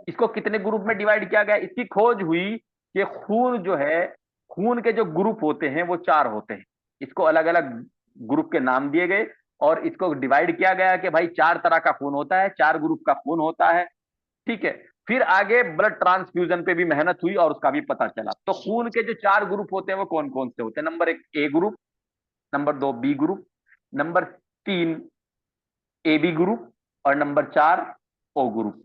इसको कितने ग्रुप में डिवाइड किया गया? इसकी खोज हुई कि खून जो है, खून के जो ग्रुप होते हैं वो 4 होते हैं। इसको अलग अलग ग्रुप के नाम दिए गए और इसको डिवाइड किया गया कि भाई 4 तरह का खून होता है, 4 ग्रुप का खून होता है। ठीक है। फिर आगे ब्लड ट्रांसफ्यूजन पे भी मेहनत हुई और उसका भी पता चला। तो खून के जो 4 ग्रुप होते हैं वो कौन कौन से होते हैं? Number 1 A group, number 2 B group, number 3 A B group और नंबर 4 ओ ग्रुप।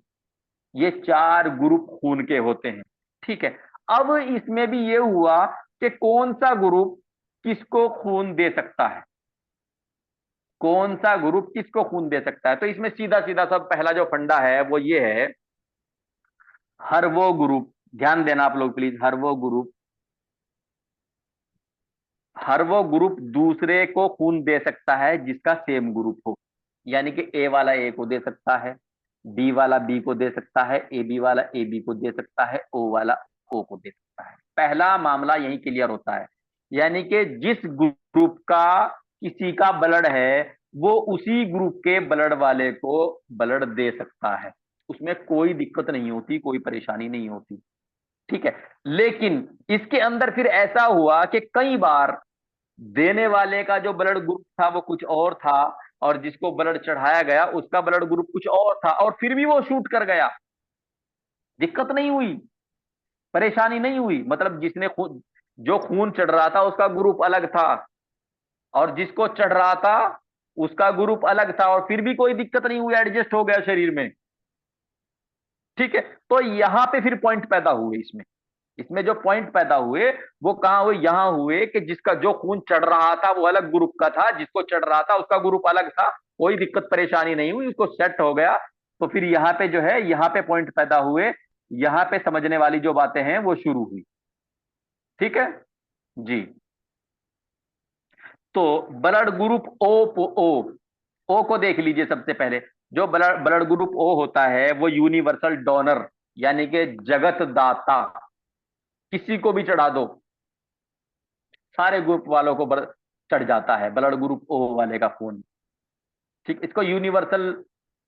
ये 4 ग्रुप खून के होते हैं। ठीक है। अब इसमें भी ये हुआ कि कौन सा ग्रुप किसको खून दे सकता है, कौन सा ग्रुप किसको खून दे सकता है। तो इसमें सीधा सीधा सब पहला जो फंडा है वो ये है, हर वो ग्रुप, ध्यान देना आप लोग प्लीज, हर वो ग्रुप दूसरे को खून दे सकता है जिसका सेम ग्रुप हो। यानी कि ए वाला ए को दे सकता है, बी वाला बी को दे सकता है, ए बी वाला ए बी को दे सकता है, ओ वाला ओ को दे सकता है। पहला मामला यही क्लियर होता है। यानी कि जिस ग्रुप का किसी का ब्लड है वो उसी ग्रुप के ब्लड वाले को ब्लड दे सकता है, उसमें कोई दिक्कत नहीं होती, कोई परेशानी नहीं होती। ठीक है। लेकिन इसके अंदर फिर ऐसा हुआ कि कई बार देने वाले का जो ब्लड ग्रुप था वो कुछ और था और जिसको ब्लड चढ़ाया गया उसका ब्लड ग्रुप कुछ और था और फिर भी वो शूट कर गया, दिक्कत नहीं हुई, परेशानी नहीं हुई। मतलब जिसने खून, जो खून चढ़ रहा था उसका ग्रुप अलग था और जिसको चढ़ रहा था उसका ग्रुप अलग था और फिर भी कोई दिक्कत नहीं हुई, एडजस्ट हो गया शरीर में। ठीक है। तो यहां पे फिर पॉइंट पैदा हुए इसमें, इसमें जो पॉइंट पैदा हुए वो कहां हुए, यहां हुए कि जिसका जो खून चढ़ रहा था वो अलग ग्रुप का था, जिसको चढ़ रहा था उसका ग्रुप अलग था, कोई दिक्कत परेशानी नहीं हुई, उसको सेट हो गया। तो फिर यहाँ पे जो है, यहाँ पे पॉइंट पैदा हुए, यहाँ पे समझने वाली जो बातें हैं वो शुरू हुई। ठीक है जी। तो ब्लड ग्रुप ओ को देख लीजिए सबसे पहले। जो ब्लड ब्लड ग्रुप ओ होता है वो यूनिवर्सल डोनर, यानी कि जगत दाता, किसी को भी चढ़ा दो, सारे ग्रुप वालों को चढ़ जाता है ब्लड ग्रुप ओ वाले का खून। ठीक, इसको यूनिवर्सल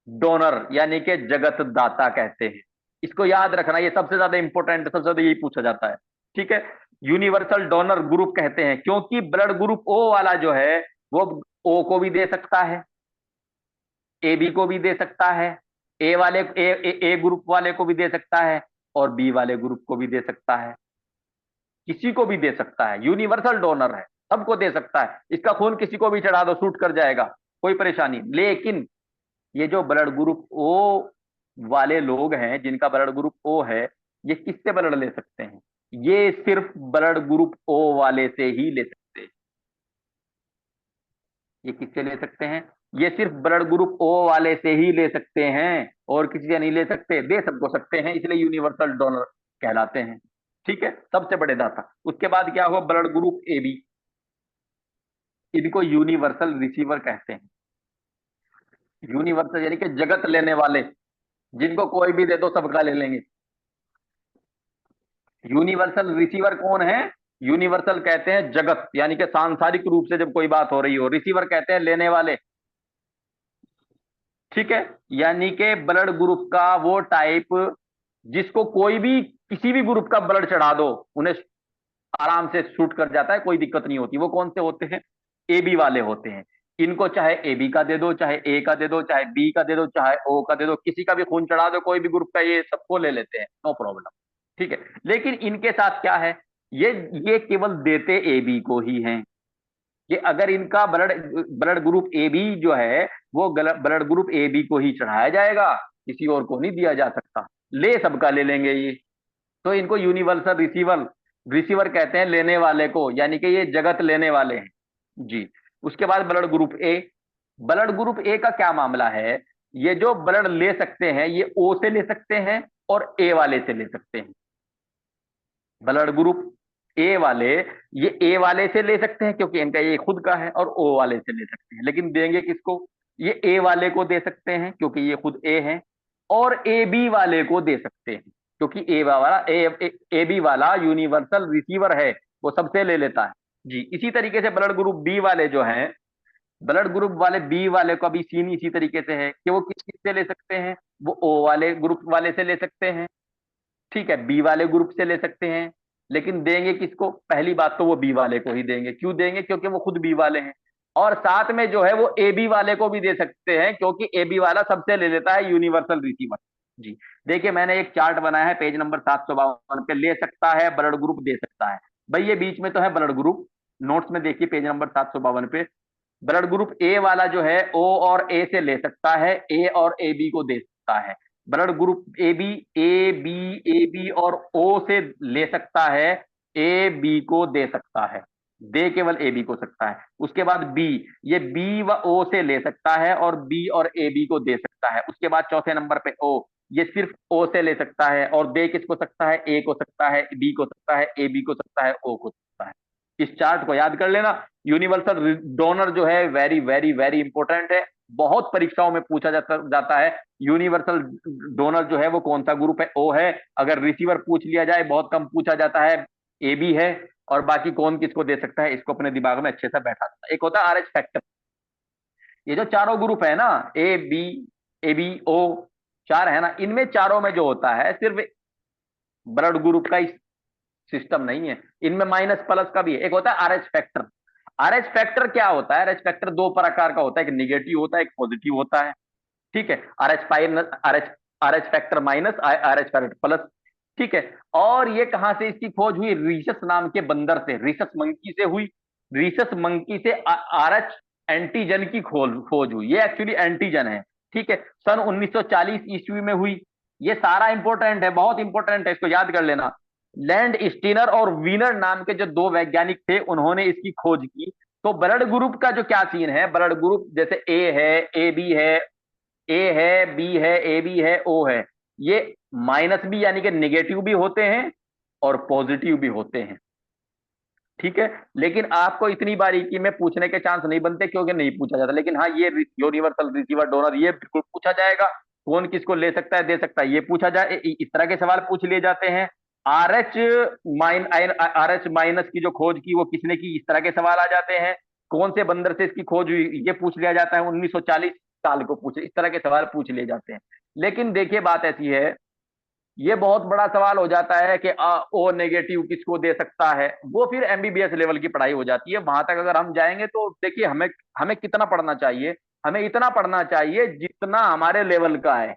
डोनर यानी कि जगत दाता कहते हैं। इसको याद रखना, ये सबसे ज्यादा इंपॉर्टेंट, सबसे ज्यादा यही पूछा जाता है। ठीक है। यूनिवर्सल डोनर ग्रुप कहते हैं क्योंकि ब्लड ग्रुप ओ वाला जो है वो ओ को भी दे सकता है, ए बी को भी दे सकता है, ए वाले ए ग्रुप वाले को भी दे सकता है और बी वाले ग्रुप को भी दे सकता है, किसी को भी दे सकता है, यूनिवर्सल डोनर है, सबको दे सकता है। इसका खून किसी को भी चढ़ा दो, शूट कर जाएगा, कोई परेशानी। लेकिन ये जो ब्लड ग्रुप ओ वाले लोग हैं, जिनका ब्लड ग्रुप ओ है, ये किससे ब्लड ले सकते हैं? ये सिर्फ ब्लड ग्रुप ओ वाले से ही ले सकते हैं। ये किससे ले सकते हैं? ये सिर्फ ब्लड ग्रुप ओ वाले से ही ले सकते हैं और किसी से नहीं ले सकते। दे सबको सकते हैं, इसलिए यूनिवर्सल डोनर कहलाते हैं। ठीक है, सबसे बड़े दाता। उसके बाद क्या हुआ, ब्लड ग्रुप ए बी, इनको यूनिवर्सल रिसीवर कहते हैं। यूनिवर्सल यानी कि जगत लेने वाले, जिनको कोई भी दे दो सबका ले लेंगे। यूनिवर्सल रिसीवर कौन है? यूनिवर्सल कहते हैं जगत, यानी कि सांसारिक रूप से जब कोई बात हो रही हो। रिसीवर कहते हैं लेने वाले। ठीक है। यानी कि ब्लड ग्रुप का वो टाइप जिसको कोई भी किसी भी ग्रुप का ब्लड चढ़ा दो उन्हें आराम से शूट कर जाता है, कोई दिक्कत नहीं होती। वो कौन से होते हैं? ए बी वाले होते हैं। इनको चाहे ए बी का दे दो, चाहे ए का दे दो, चाहे बी का दे दो, चाहे ओ का दे दो, किसी का भी खून चढ़ा दो, कोई भी ग्रुप का, ये सबको ले लेते हैं, नो प्रॉब्लम। ठीक है। लेकिन इनके साथ क्या है, ये ये केवल देते ए बी को ही हैं। कि अगर इनका blood blood group A B जो है वो ब्लड ग्रुप ए बी को ही चढ़ाया जाएगा, किसी और को नहीं दिया जा सकता। ले सबका ले लेंगे ये। तो इनको यूनिवर्सल रिसीवर रिसीवर कहते हैं, लेने वाले को, यानी कि ये जगत लेने वाले हैं जी। उसके बाद ब्लड ग्रुप ए। ब्लड ग्रुप ए का क्या मामला है? ये जो ब्लड ले सकते हैं ये ओ से ले सकते हैं और ए वाले से ले सकते हैं। ब्लड ग्रुप ए वाले, ये ए वाले से ले सकते हैं क्योंकि इनका ये खुद का है, और ओ वाले से ले सकते हैं, लेकिन देंगे किसको? ये ए वाले को दे सकते हैं क्योंकि ये खुद ए है, और ए बी वाले को दे सकते हैं क्योंकि ए बी वाला यूनिवर्सल रिसीवर है, वो सबसे ले लेता है जी। इसी तरीके से ब्लड ग्रुप बी वाले जो हैं, ब्लड ग्रुप वाले बी वाले का भी सीन इसी तरीके से है कि वो किस किस से ले सकते हैं? वो ओ वाले ग्रुप वाले से ले सकते हैं। ठीक है, बी वाले ग्रुप से ले सकते हैं, लेकिन देंगे किसको? पहली बात तो वो बी वाले को ही देंगे। क्यों देंगे? क्योंकि वो खुद बी वाले हैं। और साथ में जो है वो ए बी वाले को भी दे सकते हैं, क्योंकि ए बी वाला सबसे ले लेता है यूनिवर्सल रिसीवर। जी, देखिए मैंने एक चार्ट बनाया है पेज नंबर 752 पे, ले सकता है ब्लड ग्रुप, दे सकता है। भाई ये बीच में तो है ब्लड ग्रुप, नोट्स में देखिए पेज नंबर 752 पे, ब्लड ग्रुप ए वाला जो है ओ और ए से ले सकता है, ए और ए बी को दे सकता है। ब्लड ग्रुप ए बी और ओ से ले सकता है, ए बी को दे सकता है, दे केवल ए बी को सकता है। उसके बाद बी, ये बी व ओ से ले सकता है और बी और ए बी को दे सकता है। उसके बाद चौथे नंबर पे ओ, ये सिर्फ ओ से ले सकता है और दे किसको सकता है? ए को सकता है, बी को सकता है, ए बी को सकता है, ओ को सकता है। इस चार्ट को याद कर लेना। यूनिवर्सल डोनर जो है वेरी वेरी वेरी इंपॉर्टेंट है, बहुत परीक्षाओं में पूछा जाता है यूनिवर्सल डोनर जो है वो कौन सा ग्रुप है? ओ है। अगर रिसीवर पूछ लिया जाए, बहुत कम पूछा जाता है, ए बी है। और बाकी कौन किसको दे सकता है, इसको अपने दिमाग में अच्छे से बैठा देना। एक होता है आर एच फैक्टर। ये जो चारों ग्रुप है ना, ए बी ओ, चार है ना, इनमें चारों में जो होता है सिर्फ ब्लड ग्रुप का सिस्टम नहीं है, इनमें माइनस प्लस का भी है। एक होता है आरएच फैक्टर। आरएच फैक्टर क्या होता है? आरएच फैक्टर दो प्रकार का होता है, एक निगेटिव होता है, एक पॉजिटिव होता है। ठीक है, RH factor minus, RH factor plus. ठीक है, और ये कहां से इसकी खोज हुई? रीसस नाम के बंदर से, रीसस मंकी से हुई। रीसस मंकी से आरएच एंटीजन की खोज हुई। ये एक्चुअली एंटीजन है। ठीक है, सन 1940 ईस्वी में हुई। ये सारा इंपॉर्टेंट है, बहुत इंपॉर्टेंट है, इसको याद कर लेना। लैंड स्टीनर और वीनर नाम के जो दो वैज्ञानिक थे, उन्होंने इसकी खोज की। तो ब्लड ग्रुप का जो क्या सीन है, ब्लड ग्रुप जैसे ए है, ए बी है, ए है, बी है, ए बी है, ओ है, ये माइनस भी यानी कि नेगेटिव भी होते हैं और पॉजिटिव भी होते हैं। ठीक है, लेकिन आपको इतनी बारीकी में पूछने के चांस नहीं बनते, क्योंकि नहीं पूछा जाता। लेकिन हाँ, ये यूनिवर्सल रिसीवर डोनर ये बिल्कुल पूछा जाएगा। कौन किसको ले सकता है, दे सकता है, ये पूछा जाए, इस तरह के सवाल पूछ लिए जाते हैं। आर एच माइनस की जो खोज की वो किसने की, इस तरह के सवाल आ जाते हैं। कौन से बंदर से इसकी खोज हुई, ये पूछ लिया जाता है। 1940 साल को पूछे, इस तरह के सवाल पूछ लिए जाते हैं। लेकिन देखिए बात ऐसी है, ये बहुत बड़ा सवाल हो जाता है कि ओ नेगेटिव किसको दे सकता है। वो फिर एमबीबीएस लेवल की पढ़ाई हो जाती है। वहां तक अगर हम जाएंगे तो देखिए हमें हमें कितना पढ़ना चाहिए? हमें इतना पढ़ना चाहिए जितना हमारे लेवल का है।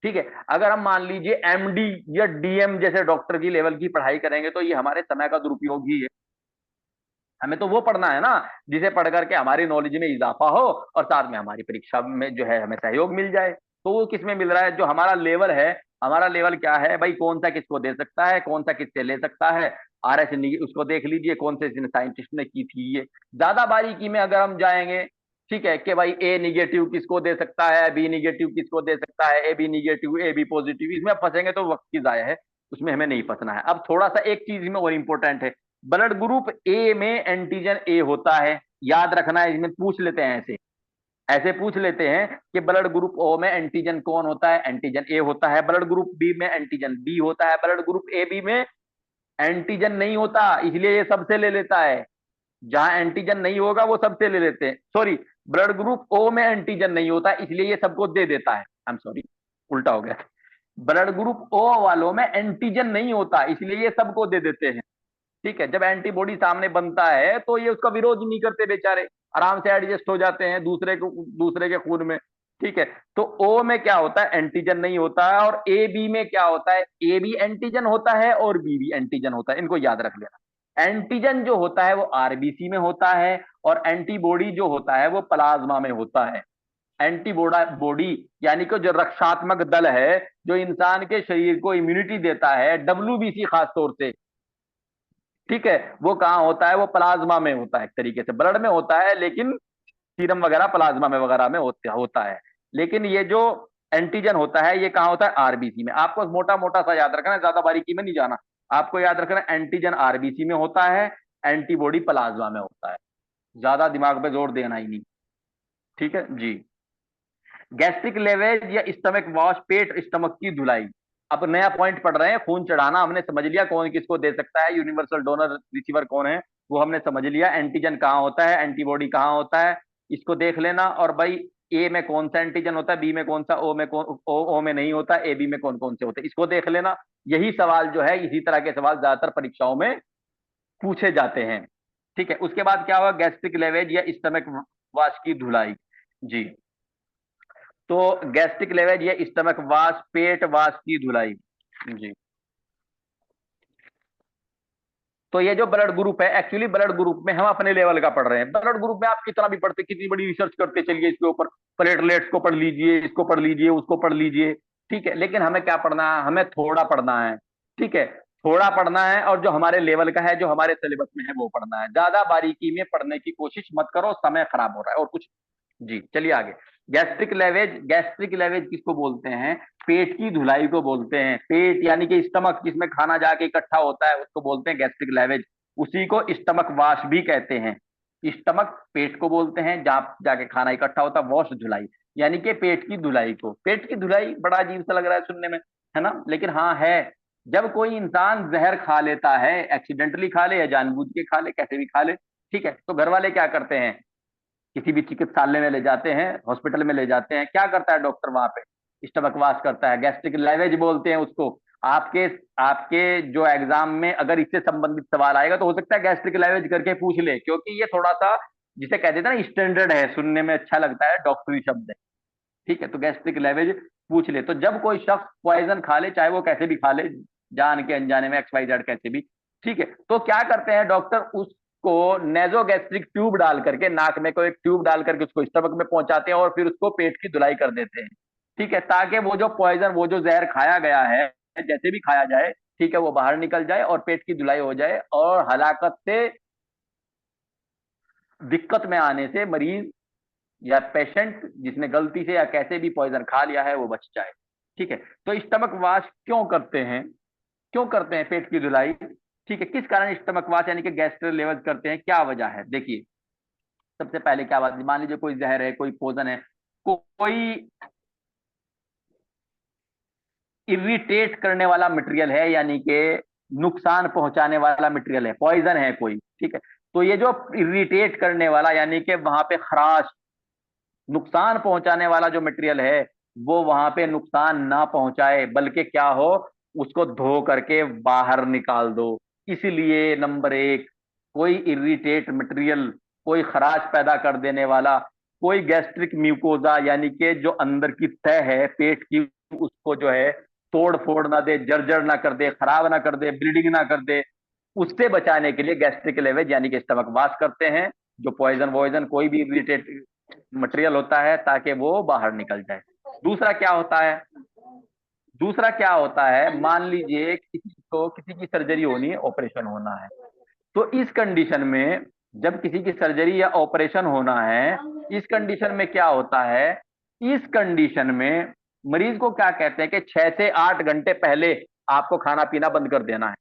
ठीक है, अगर हम मान लीजिए एमडी या डीएम जैसे डॉक्टर की लेवल की पढ़ाई करेंगे तो ये हमारे समय का दुरुपयोग ही है। हमें तो वो पढ़ना है ना जिसे पढ़ करके हमारी नॉलेज में इजाफा हो और साथ में हमारी परीक्षा में जो है हमें सहयोग मिल जाए। तो वो किस में मिल रहा है? जो हमारा लेवल है। हमारा लेवल क्या है भाई? कौन सा किसको दे सकता है, कौन सा किससे ले सकता है। आर एस उसको देख लीजिए, कौन से साइंटिस्ट ने की थी ये। ज्यादा बारीकी में अगर हम जाएंगे, ठीक है, कि भाई ए निगेटिव किसको दे सकता है, बी निगेटिव किसको दे सकता है, A B negative, A B positive, इसमें फंसेंगे तो वक्त की जाया है, उसमें हमें नहीं फंसना है। अब थोड़ा सा एक चीज में और इंपॉर्टेंट है, ब्लड ग्रुप ए में एंटीजन ए होता है। याद रखना है, इसमें पूछ लेते हैं ऐसे, ऐसे पूछ लेते हैं कि ब्लड ग्रुप ओ में एंटीजन कौन होता है? एंटीजन ए होता है। ब्लड ग्रुप बी में एंटीजन बी होता है। ब्लड ग्रुप ए बी में एंटीजन नहीं होता, इसलिए ये सबसे ले लेता है। जहां एंटीजन नहीं होगा वो सबसे ले लेते हैं। सॉरी, ब्लड ग्रुप ओ में एंटीजन नहीं होता इसलिए ये सबको दे देता है। आई एम सॉरी, उल्टा हो गया। ब्लड ग्रुप ओ वालों में एंटीजन नहीं होता इसलिए ये सबको दे देते हैं। ठीक है, जब एंटीबॉडी सामने बनता है तो ये उसका विरोध नहीं करते बेचारे, आराम से एडजस्ट हो जाते हैं दूसरे के खून में। ठीक है, तो ओ में क्या होता है? एंटीजन नहीं होता है। और ए बी में क्या होता है? ए बी एंटीजन होता है और बी भी एंटीजन होता है, इनको याद रख लेना। एंटीजन जो होता है वो आरबीसी में होता है और एंटीबॉडी जो होता है वो प्लाज्मा में होता है। बॉडी यानी कि जो रक्षात्मक दल है, जो इंसान के शरीर को इम्यूनिटी देता है, डब्ल्यूबीसी खास तौर से, ठीक है, वो कहाँ होता है? वो प्लाज्मा में होता है। एक तरीके से ब्लड में होता है, लेकिन सीरम वगैरह प्लाज्मा में वगैरह में होता है। लेकिन ये जो एंटीजन होता है ये कहाँ होता है? आरबीसी में। आपको मोटा मोटा सा याद रखना है, ज्यादा बारीकी में नहीं जाना। आपको याद रखना है एंटीजन आरबीसी में होता है, एंटीबॉडी प्लाज्मा में होता है। ज्यादा दिमाग पे जोर देना ही नहीं। ठीक है जी। गैस्ट्रिक लेवेज या स्टमक वॉश, पेट स्टमक की धुलाई। अब नया पॉइंट पढ़ रहे हैं, खून चढ़ाना हमने समझ लिया कौन किसको दे सकता है, यूनिवर्सल डोनर रिसीवर कौन है वो हमने समझ लिया। एंटीजन कहाँ होता है, एंटीबॉडी कहाँ होता है, इसको देख लेना। और भाई ए में कौन सा एंटीजन होता है, बी में कौन सा, ओ में नहीं होता, ए बी में कौन कौन से होते हैं, इसको देख लेना। यही सवाल जो है, इसी तरह के सवाल ज्यादातर परीक्षाओं में पूछे जाते हैं। ठीक है, उसके बाद क्या होगा, गैस्ट्रिक लेवेज या स्टमक वाश की धुलाई। जी, तो गैस्ट्रिक लेवेज या स्टमक वाश, पेट वाश की धुलाई। जी, तो ये जो ब्लड ग्रुप है, एक्चुअली ब्लड ग्रुप में हम अपने लेवल का पढ़ रहे हैं। ब्लड ग्रुप में आप कितना भी पढ़ते, कितनी बड़ी रिसर्च करते चलिए इसके ऊपर, प्लेटलेट्स को पढ़ लीजिए, इसको पढ़ लीजिए, उसको पढ़ लीजिए, ठीक है, लेकिन हमें क्या पढ़ना है, हमें थोड़ा पढ़ना है। ठीक है, थोड़ा पढ़ना है, और जो हमारे लेवल का है, जो हमारे सिलेबस में है, वो पढ़ना है। ज्यादा बारीकी में पढ़ने की कोशिश मत करो, समय खराब हो रहा है और कुछ। जी, चलिए आगे। गैस्ट्रिक लेवेज, गैस्ट्रिक लेवेज किसको बोलते हैं, पेट की धुलाई को बोलते हैं। पेट यानी कि स्टमक, जिसमें खाना जाके इकट्ठा होता है, उसको बोलते हैं गैस्ट्रिक लेवेज। उसी को स्टमक वाश भी कहते हैं। स्टमक पेट को बोलते हैं, जहां जाके खाना इकट्ठा होता है, वॉश धुलाई, यानी कि पेट की धुलाई को। पेट की धुलाई बड़ा अजीब सा लग रहा है सुनने में, है ना, लेकिन हाँ है। जब कोई इंसान जहर खा लेता है, एक्सीडेंटली खा ले या जानबूझ के खा ले, कैसे भी खा ले, ठीक है, तो घर वाले क्या करते हैं, किसी भी चिकित्सालय में ले जाते हैं, हॉस्पिटल में ले जाते हैं, क्या करता है डॉक्टर वहां पे, स्टमक वाश करता है, गैस्ट्रिक लेवेज बोलते हैं उसको। आपके आपके जो एग्जाम में अगर इससे संबंधित सवाल आएगा, तो हो सकता है गैस्ट्रिक लेवेज करके पूछ ले, क्योंकि ये थोड़ा सा, जिसे कह देते हैं ना, स्टैंडर्ड है, सुनने में अच्छा लगता है, डॉक्टरी शब्द है। ठीक है, तो गैस्ट्रिक लेवेज पूछ ले। तो जब कोई शख्स पॉइजन खा ले, चाहे वो कैसे भी खा ले, जान के अनजाने में, एक्स वाई जेड कैसे भी, ठीक है, तो क्या करते हैं डॉक्टर, उसको नेजोगैस्ट्रिक ट्यूब डाल करके, नाक में कोई ट्यूब डाल करके उसको स्टमक में पहुंचाते हैं, और फिर उसको पेट की धुलाई कर देते हैं। ठीक है, ताकि वो जो पॉइजन, वो जो जहर खाया गया है, जैसे भी खाया जाए, ठीक है, वो बाहर निकल जाए और पेट की धुलाई हो जाए, और हलाकत से, दिक्कत में आने से मरीज या पेशेंट, जिसने गलती से या कैसे भी पॉइजन खा लिया है, वो बच जाए। ठीक है, तो स्टमक वाश क्यों करते हैं, क्यों करते हैं पेट की धुलाई, ठीक है, किस कारण स्टमक वाश यानी कि गैस्ट्रिक लेवल करते हैं, क्या वजह है, देखिए। सबसे पहले क्या बात, मान लीजिए कोई जहर है, कोई पोजन है, कोई इरिटेट करने वाला मटेरियल है, यानी कि नुकसान पहुंचाने वाला मटेरियल है, पॉइजन है कोई, ठीक है, तो ये जो इरिटेट करने वाला, यानी कि वहां पे खराश, नुकसान पहुंचाने वाला जो मटेरियल है, वो वहां पे नुकसान ना पहुंचाए, बल्कि क्या हो, उसको धो करके बाहर निकाल दो। इसलिए नंबर एक, कोई इरिटेट मटेरियल, कोई खराश पैदा कर देने वाला, कोई गैस्ट्रिक म्यूकोजा, यानी कि जो अंदर की तह है पेट की, उसको जो है तोड़ फोड़ ना दे, जर्जर ना कर दे, खराब ना कर दे, ब्लीडिंग ना कर दे, उससे बचाने के लिए गैस्ट्रिक लेवेज यानी कि स्टमक वाश करते हैं। जो पॉइजन वॉइजन, कोई भी इरिटेट मटेरियल होता है, ताकि वो बाहर निकल जाए। दूसरा क्या होता है, दूसरा क्या होता है, मान लीजिए किसी को, किसी की सर्जरी होनी है, ऑपरेशन होना है, तो इस कंडीशन में, जब किसी की सर्जरी या ऑपरेशन होना है, इस कंडीशन में क्या होता है, इस कंडीशन में मरीज को क्या कहते हैं कि 6 से 8 घंटे पहले आपको खाना पीना बंद कर देना है।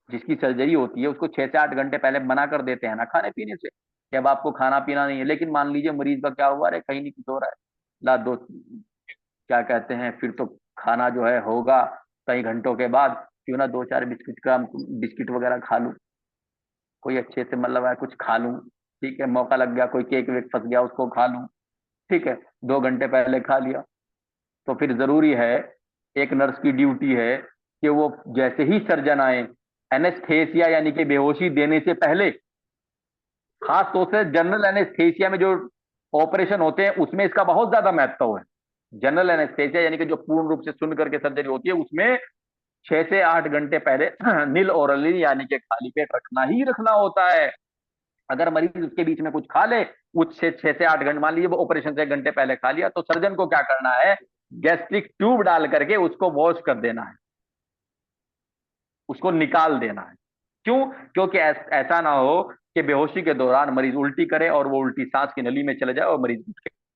जिसकी सर्जरी होती है, उसको 6 से 8 घंटे पहले मना कर देते हैं ना खाने पीने से, कि अब आपको खाना पीना नहीं है। लेकिन मान लीजिए मरीज का क्या हुआ, अरे कहीं नहीं कुछ हो रहा है, ला दो, क्या कहते हैं, फिर तो खाना जो है होगा कई घंटों के बाद, क्यों ना 2 4 बिस्किट का, बिस्किट वगैरह खा लूं, कोई अच्छे से मतलब है कुछ खा लूं, ठीक है, मौका लग गया, कोई केक वेक फंस गया, उसको खा लूं, ठीक है, 2 घंटे पहले खा लिया। तो फिर जरूरी है, एक नर्स की ड्यूटी है कि वो जैसे ही सर्जन आए, एनेस्थेसिया यानी कि बेहोशी देने से पहले, खास तौर से जनरल एनेस्थेसिया में जो ऑपरेशन होते हैं, उसमें इसका बहुत ज्यादा महत्व है। जनरल एनेस्थेसिया यानी कि जो पूर्ण रूप से सुन करके सर्जरी होती है, उसमें 6 से 8 घंटे पहले नील ओरली यानी कि खाली पेट रखना ही रखना होता है। अगर मरीज उसके बीच में कुछ खा ले, उस 6 से 8 घंटे, मान लीजिए वो ऑपरेशन से 1 घंटे पहले खा लिया, तो सर्जन को क्या करना है, गैस्ट्रिक ट्यूब डाल करके उसको वॉश कर देना है, उसको निकाल देना है। क्यों, क्योंकि ऐसा ना हो कि बेहोशी के दौरान मरीज उल्टी करे, और वो उल्टी सांस की नली में चले जाए, और मरीज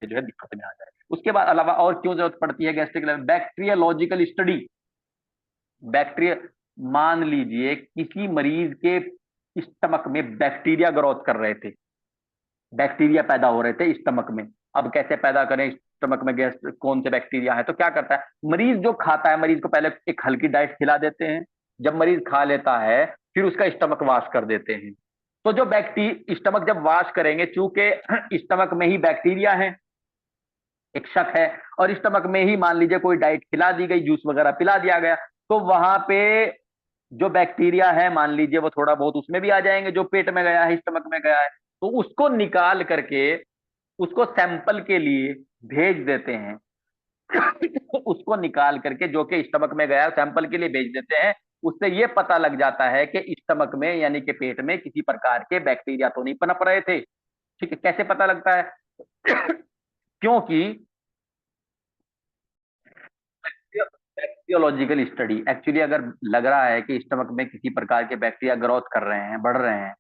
जो है दिक्कत में आ जाए। उसके बाद अलावा और क्यों जरूरत पड़ती है गैस्ट्रिक, बैक्टीरियोलॉजिकल स्टडी। बैक्टीरिया, मान लीजिए किसी मरीज के स्टमक में बैक्टीरिया ग्रोथ कर रहे थे, बैक्टीरिया पैदा हो रहे थे स्टमक में। अब कैसे पैदा करें स्टमक में गैस, कौन से बैक्टीरिया है, तो क्या करता है मरीज, जो खाता है, मरीज को पहले एक हल्की डाइट खिला देते हैं, जब मरीज खा लेता है, फिर उसका स्टमक वॉश कर देते हैं। तो जो बैक्टी स्टमक जब वॉश करेंगे, चूंकि स्टमक में ही बैक्टीरिया है, एक शक है, और स्टमक में ही मान लीजिए कोई डाइट खिला दी गई, जूस वगैरह पिला दिया गया, तो वहां पे जो बैक्टीरिया है मान लीजिए वो थोड़ा बहुत उसमें भी आ जाएंगे, जो पेट में गया है, स्टमक में गया है, तो उसको निकाल करके उसको सैंपल के लिए भेज देते हैं। उसको निकाल करके जो कि स्टमक में गया सैंपल के लिए भेज देते हैं। उससे ये पता लग जाता है कि स्टमक में यानी कि पेट में किसी प्रकार के बैक्टीरिया तो नहीं पनप रहे थे। ठीक है, कैसे पता लगता है? क्योंकि बैक्टीरियोलॉजिकल स्टडी एक्चुअली अगर लग रहा है कि स्टमक में किसी प्रकार के बैक्टीरिया ग्रोथ कर रहे हैं, बढ़ रहे हैं,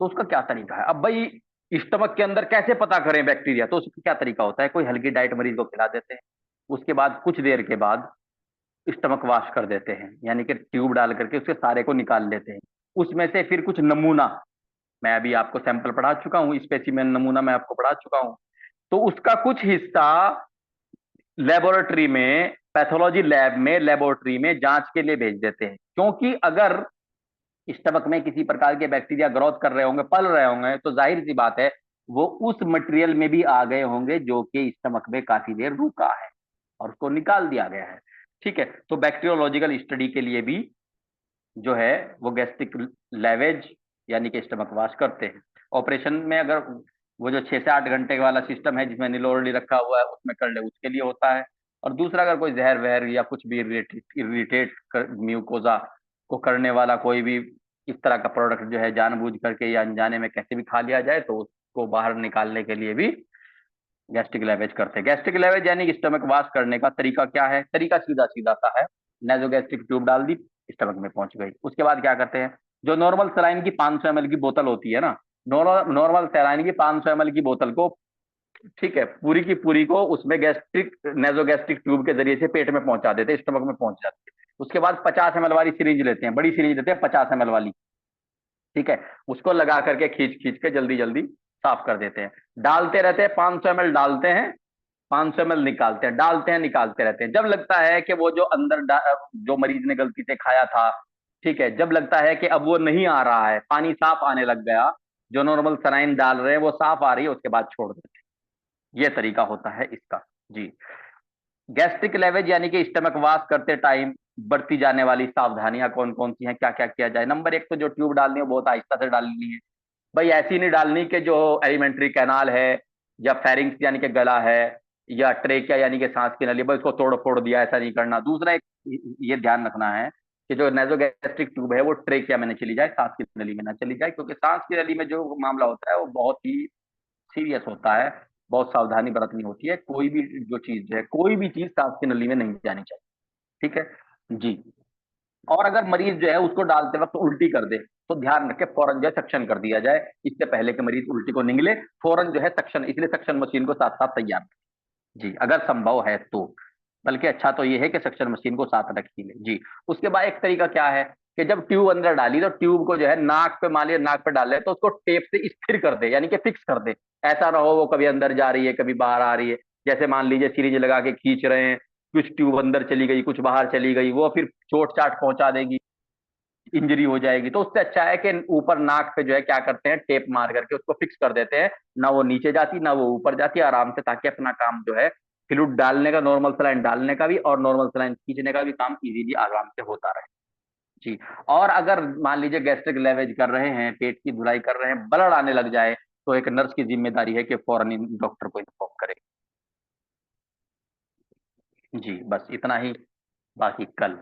तो उसका क्या तरीका है? अब भाई स्टमक के अंदर कैसे पता करें बैक्टीरिया, तो उसका क्या तरीका होता है? कोई हल्की डाइट मरीज को खिला देते हैं, उसके बाद कुछ देर के बाद स्टमक वॉश कर देते हैं, यानी कि ट्यूब डाल करके उसके सारे को निकाल लेते हैं। उसमें से फिर कुछ नमूना, मैं अभी आपको सैंपल पढ़ा चुका हूँ, स्पेसिमेन नमूना मैं आपको पढ़ा चुका हूँ, तो उसका कुछ हिस्सा लेबोरेटरी में, पैथोलॉजी लैब में, लेबोरेटरी में जांच के लिए भेज देते हैं। क्योंकि अगर स्टमक में किसी प्रकार के बैक्टीरिया ग्रोथ कर रहे होंगे, पल रहे होंगे, तो जाहिर सी बात है वो उस मटेरियल में भी आ गए होंगे जो कि स्टमक में काफी देर रुका है और उसको निकाल दिया गया है। ठीक है, तो बैक्टीरियोलॉजिकल स्टडी के लिए भी जो है वो गैस्ट्रिक लेवेज यानी कि स्टमक वॉश करते हैं। ऑपरेशन में अगर वो जो 6 से 8 घंटे वाला सिस्टम है जिसमें निलोरली रखा हुआ है उसमें कर ले, उसके लिए होता है। और दूसरा अगर कोई जहर वहर या कुछ भी इरिटेट म्यूकोजा को करने वाला कोई भी इस तरह का प्रोडक्ट जो है जानबूझ करके या अनजाने में कैसे भी खा लिया जाए, तो उसको बाहर निकालने के लिए भी गैस्ट्रिक लेवेज करते हैं। गैस्ट्रिक लेवेज यानी कि स्टमक वॉश करने का तरीका क्या है? तरीका सीधा सीधा सा है, नेजोगैस्ट्रिक ट्यूब डाल दी, स्टमक में पहुंच गई। उसके बाद क्या करते हैं, जो नॉर्मल सलाइन की 500 ml की बोतल होती है ना, नॉर्मल सलाइन की 500 ml की बोतल को, ठीक है, पूरी की पूरी को उसमें गैस्ट्रिक नेजोगैस्ट्रिक ट्यूब के जरिए से पेट में पहुंचा देते हैं, स्टमक में पहुंच जाती है। उसके बाद 50 ml वाली सिरिंज लेते हैं, बड़ी सिरिंज लेते हैं 50 ml वाली, ठीक है, उसको लगा करके खींच खींच के जल्दी जल्दी साफ कर देते हैं। डालते रहते हैं, 500 ml डालते हैं, 500 ml निकालते हैं, डालते हैं, निकालते रहते हैं। जब लगता है कि वो जो अंदर जो मरीज ने गलती से खाया था, ठीक है, जब लगता है कि अब वो नहीं आ रहा है, पानी साफ आने लग गया, जो नॉर्मल सलाइन डाल रहे हैं वो साफ आ रही है, उसके बाद छोड़ देते हैं। ये तरीका होता है इसका। जी, गैस्ट्रिक लेवेज यानी कि स्टमक वाश करते टाइम बरती जाने वाली सावधानियां कौन कौन सी हैं, क्या क्या किया जाए? नंबर एक, तो जो ट्यूब डालनी है बहुत आहिस्ता से डालनी है। भाई ऐसी नहीं डालनी कि जो एलिमेंट्री कैनाल है या फेरिंग्स यानी कि गला है या ट्रेकिया यानी कि सांस की नली, बस उसको तोड़ फोड़ दिया, ऐसा नहीं करना। दूसरा एक ये ध्यान रखना है कि जो नेजोगैस्ट्रिक ट्यूब है वो ट्रेकिया में न चली जाए, सांस की नली में ना चली जाए, क्योंकि सांस की नली में जो मामला होता है वो बहुत ही सीरियस होता है। बहुत सावधानी बरतनी होती है, कोई भी जो चीज है, कोई भी चीज सांस की नली में नहीं जानी चाहिए। ठीक है जी। और अगर मरीज जो है उसको डालते वक्त उल्टी कर दे, तो ध्यान रखे फौरन जो है सक्शन कर दिया जाए, इससे पहले कि मरीज उल्टी को निगले। फौरन जो है सक्शन, इसलिए सक्शन मशीन को साथ साथ तैयार रखें। जी, अगर संभव है तो। बल्कि अच्छा तो ये है कि सक्शन मशीन को साथ रख ही ले। जी। उसके बाद एक तरीका क्या है कि जब ट्यूब अंदर डाली तो ट्यूब को जो है नाक पे, मान लिया नाक पे डाले, तो उसको टेप से स्थिर कर दे, यानी कि फिक्स कर दे। ऐसा ना हो वो कभी अंदर जा रही है कभी बाहर आ रही है। जैसे मान लीजिए सिरिंज लगा के खींच रहे हैं, कुछ ट्यूब अंदर चली गई, कुछ बाहर चली गई, वो फिर चोट चाट पहुंचा देगी, इंजरी हो जाएगी। तो उससे अच्छा है कि ऊपर नाक पे जो है क्या करते हैं, टेप मार करके उसको फिक्स कर देते हैं। ना वो नीचे जाती ना वो ऊपर जाती, आराम से, ताकि अपना काम जो है फ्लूइड डालने का, नॉर्मल सलाइन डालने का भी और नॉर्मल सलाइन खींचने का भी काम इजीली आराम से होता रहे। जी। और अगर मान लीजिए गैस्ट्रिक लेवेज कर रहे हैं, पेट की धुलाई कर रहे हैं, ब्लड आने लग जाए, तो एक नर्स की जिम्मेदारी है कि फौरन डॉक्टर को इन्फॉर्म करे। जी, बस इतना ही, बाकी कल